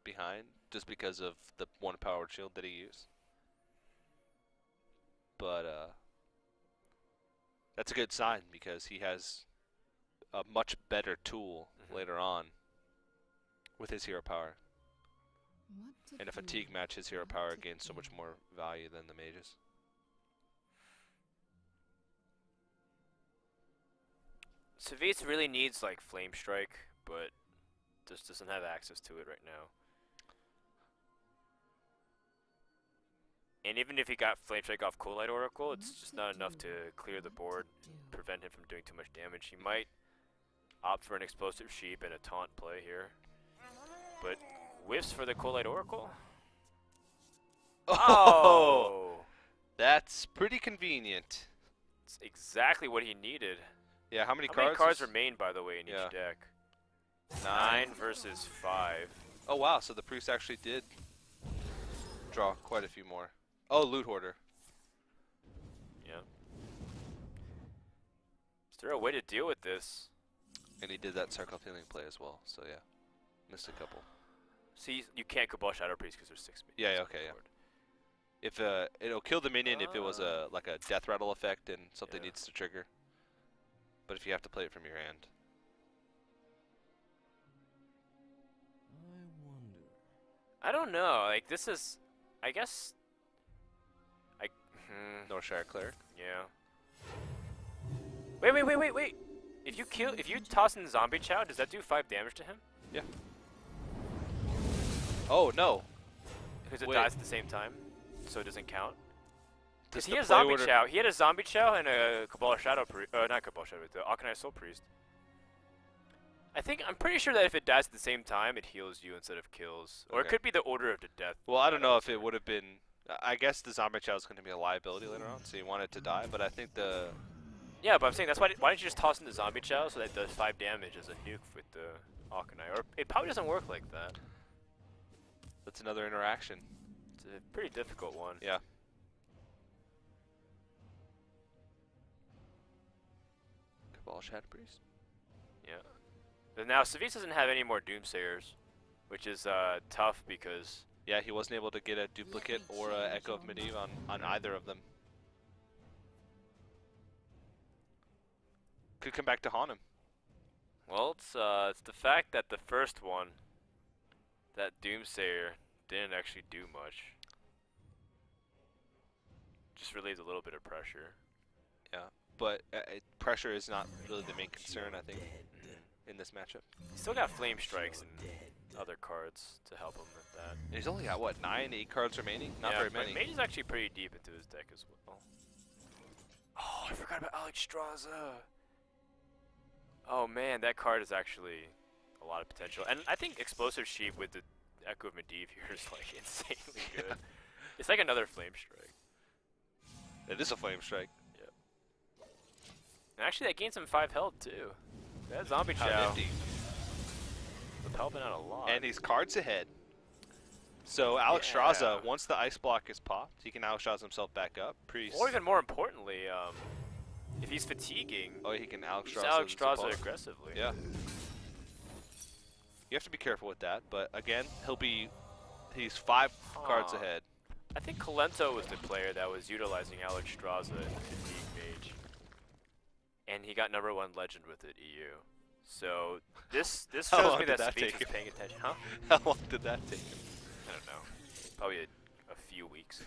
behind, just because of the 1 powered shield that he used. But that's a good sign, because he has a much better tool later on with his hero power. In a fatigue match, his hero power gains so much more value than the mages. Savjz really needs like Flame Strike, but just doesn't have access to it right now. And even if he got Flame Strike off Cool Light Oracle, it's just not enough to clear the board, prevent him from doing too much damage. He might opt for an Explosive Sheep and a taunt play here, but whiffs for the Cool Light Oracle. Oh! That's pretty convenient. It's exactly what he needed. Yeah, how many How cards? many cards remain, by the way, in each deck? 9 versus 5. Oh wow, so the priest actually did draw quite a few more. Oh, Loot Hoarder. Yeah. Is there a way to deal with this? And he did that Circle of Healing play as well, so yeah. Missed a couple. See, you can't Cabal Shadow Priest because there's 6 Yeah, minions on okay, the yeah. board. If it'll kill the minion if it was a like a Death Rattle effect and something Yeah. needs to trigger. But if you have to play it from your hand. I don't know. Like, this is, I guess, Northshire Cleric. yeah. Wait. If you toss in Zombie Chow, does that do 5 damage to him? Yeah. Oh no. Because it Wait. dies at the same time, so it doesn't count. Does Because he the has play Zombie order- Chow. He had a Zombie Chow and a Cabal Shadow Priest. Not Cabal Shadow, the Arcanine Soul Priest. I'm pretty sure that if it dies at the same time, it heals you instead of kills. Or it Okay. could be the order of the death. Well, I don't know if it would have been. I guess the Zombie Chow is going to be a liability later on, so you want it to die. But I think the Yeah, but I'm saying that's why don't you just toss in the Zombie Chow so that it does 5 damage as a nuke with the Arcanine? Or it probably doesn't work like that. that's another interaction. It's a pretty difficult one. Yeah. Cabal Shadow Priest. Yeah. But now Savjz doesn't have any more Doomsayers, which is tough because Yeah, he wasn't able to get a duplicate or a Echo of Medivh on either of them. Could come back to haunt him. well, it's the fact that the first one, that Doomsayer, didn't actually do much. Just relieves a little bit of pressure. Yeah, but pressure is not really the main concern, I think, in this matchup. He's still got Flame Strikes and other cards to help him with that. And he's only got, what, 8 cards remaining? Not yeah, very but many. Mage is actually pretty deep into his deck as well. Oh, I forgot about Alexstrasza. Oh man, that card is actually a lot of potential. And I think Explosive Sheep with the Echo of Medivh here is like insanely good. It's like another Flame Strike. It is a Flame Strike. And actually that gains him 5 health too. That Zombie How Chow nifty. was helping out a lot. And he's cards ahead. So Alexstrasza, Yeah. once the ice block is popped, he can Alexstrasza himself back up. Priest. or even more importantly, if he's fatiguing, Oh, he can he's Alexstrasza. his Alexstrasza opponent. aggressively. Yeah. You have to be careful with that, but again, he's 5 cards Aw. ahead. I think Colento was the player that was utilizing Alexstrasza in the Fatigue Mage. And he got #1 legend with it, EU. So this How shows long me did that that Savjz take was him? paying attention. Huh? How long did that take him? I don't know. Probably a few weeks.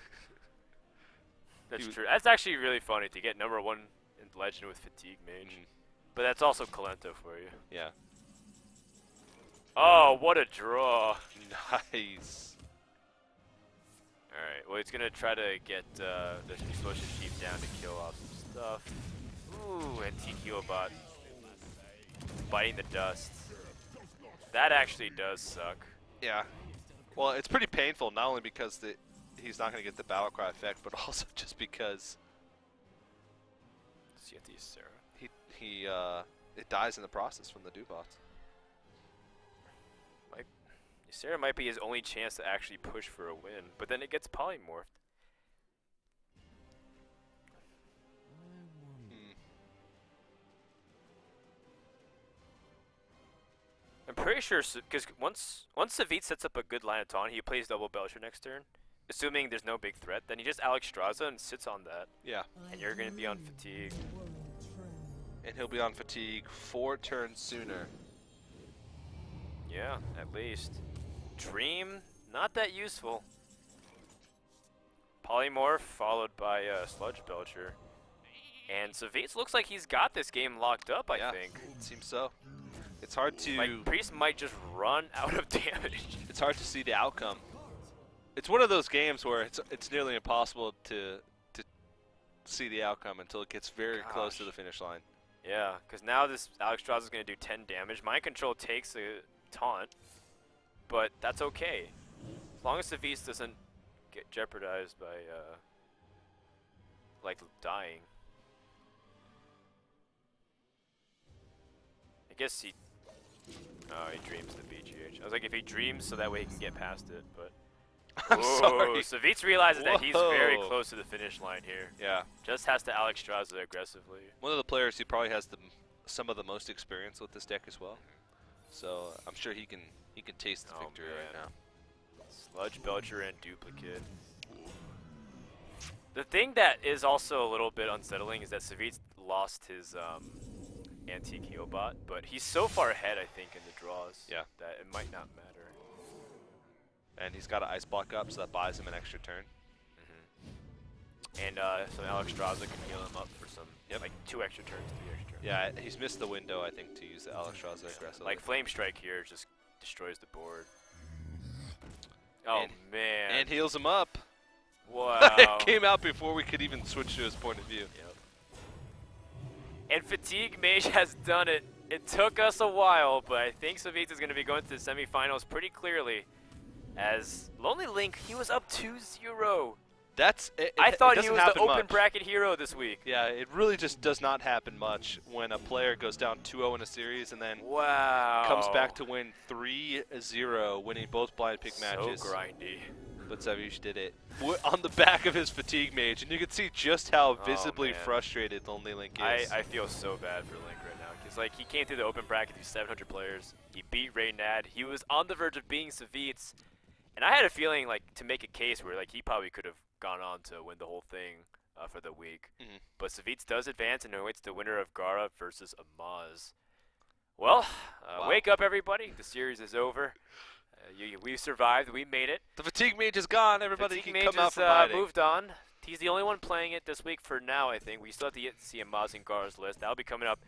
That's He true. That's actually really funny to get #1 in legend with Fatigue Mage. Mhm. But that's also Colento for you. Yeah. Oh, what a draw. Nice. Alright, well he's gonna try to get the Explosive Sheep down to kill off some stuff. Ooh, and Bot biting the dust. That actually does suck. Yeah. Well, it's pretty painful, not only because he's not going to get the battle cry effect, but also just because it dies in the process from the Dewbots. Sarah might be his only chance to actually push for a win, but then it gets polymorphed. I'm pretty sure, because once Savjz sets up a good line of taunt, he plays double Belcher next turn. Assuming there's no big threat, then he just Alex Straza and sits on that. Yeah. And you're going to be on fatigue. And he'll be on fatigue 4 turns sooner. Yeah, at least. Dream, not that useful. Polymorph followed by Sludge Belcher. And Savjz looks like he's got this game locked up, I think. It seems so. It's hard to... Like, Priest might just run out of damage. It's hard to see the outcome. It's one of those games where it's nearly impossible to see the outcome until it gets very close to the finish line. Yeah, because now this Alex Straza is going to do 10 damage. Mind Control takes a taunt, but that's okay. As long as Savjz doesn't get jeopardized by, like, dying. I guess he... Oh, he dreams the BGH. I was like, if he dreams so that way he can get past it, but... I'm sorry. Savjz realizes that he's very close to the finish line here. Yeah. Just has to Alex Straza aggressively. One of the players who probably has some of the most experience with this deck as well. So I'm sure he can taste the victory right now. Sludge Belcher and Duplicate. The thing that is also a little bit unsettling is that Savjz lost his Antique Healbot, but he's so far ahead, I think, in the draws that it might not matter. And he's got an Ice Block up, so that buys him an extra turn. And so Alex Straza can heal him up for some, like 2 extra turns, 3 extra turns. Yeah, he's missed the window, I think, to use the Alex Straza aggressively. Like Flame Strike here just destroys the board. Oh, man. And heals him up. Wow. It came out before we could even switch to his point of view. Yep. And Fatigue Mage has done it. It took us a while, but I think Savjz is going to be going to the semifinals pretty clearly. As LonelyLink, he was up 2-0. I thought he was the open bracket hero this week. Yeah, it really just does not happen much when a player goes down 2-0 in a series and then comes back to win 3-0, winning both blind pick matches. So grindy. But Savjz did it on the back of his Fatigue Mage, and you can see just how visibly frustrated LonelyLink is. I feel so bad for Link right now, because like he came through the open bracket through 700 players. He beat Reynad. He was on the verge of being Savjz. And I had a feeling, like, to make a case where, like, he probably could have gone on to win the whole thing for the week. But Savjz does advance and awaits the winner of Gara versus Amaz. Well, wake up, everybody. The series is over. We survived. We made it. The Fatigue Mage is gone. Everybody Fatigue can Mage come out from hiding. Moved on. He's the only one playing it this week for now, I think. We still have to see Amaz and Gara's list. That'll be coming up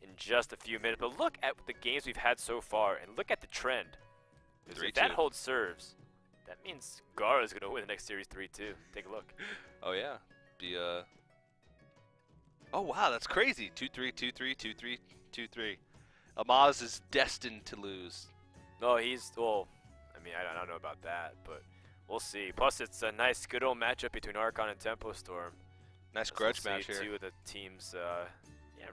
in just a few minutes. But look at the games we've had so far, and look at the trend. If that hold serves, that means Gara is going to win the next series 3-2. Take a look. Oh, yeah. Oh, wow, that's crazy. 2-3, 2-3, 2-3, 2-3. Amaz is destined to lose. No, well, I mean, I don't know about that, but we'll see. Plus, it's a nice, good old matchup between Archon and Tempo Storm. Nice grudge match here. Two of the teams,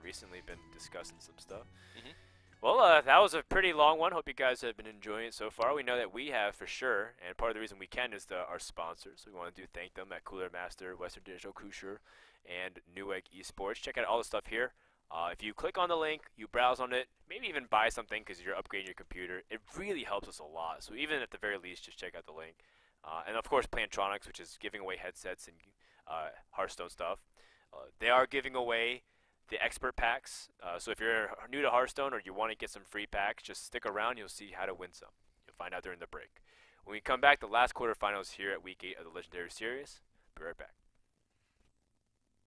recently been discussing some stuff. Well, that was a pretty long one. Hope you guys have been enjoying it so far. We know that we have for sure, and part of the reason we can is our sponsors. We want to thank them at Cooler Master, Western Digital, Kusher, and Newegg Esports. Check out all the stuff here. If you click on the link, you browse on it, maybe even buy something because you're upgrading your computer. It really helps us a lot. So even at the very least, just check out the link. And of course, Plantronics, which is giving away headsets and Hearthstone stuff. They are giving away the expert packs. So if you're new to Hearthstone or you want to get some free packs, just stick around. You'll see how to win some. You'll find out during the break. When we come back, the last quarterfinals here at Week 8 of the Legendary Series. Be right back.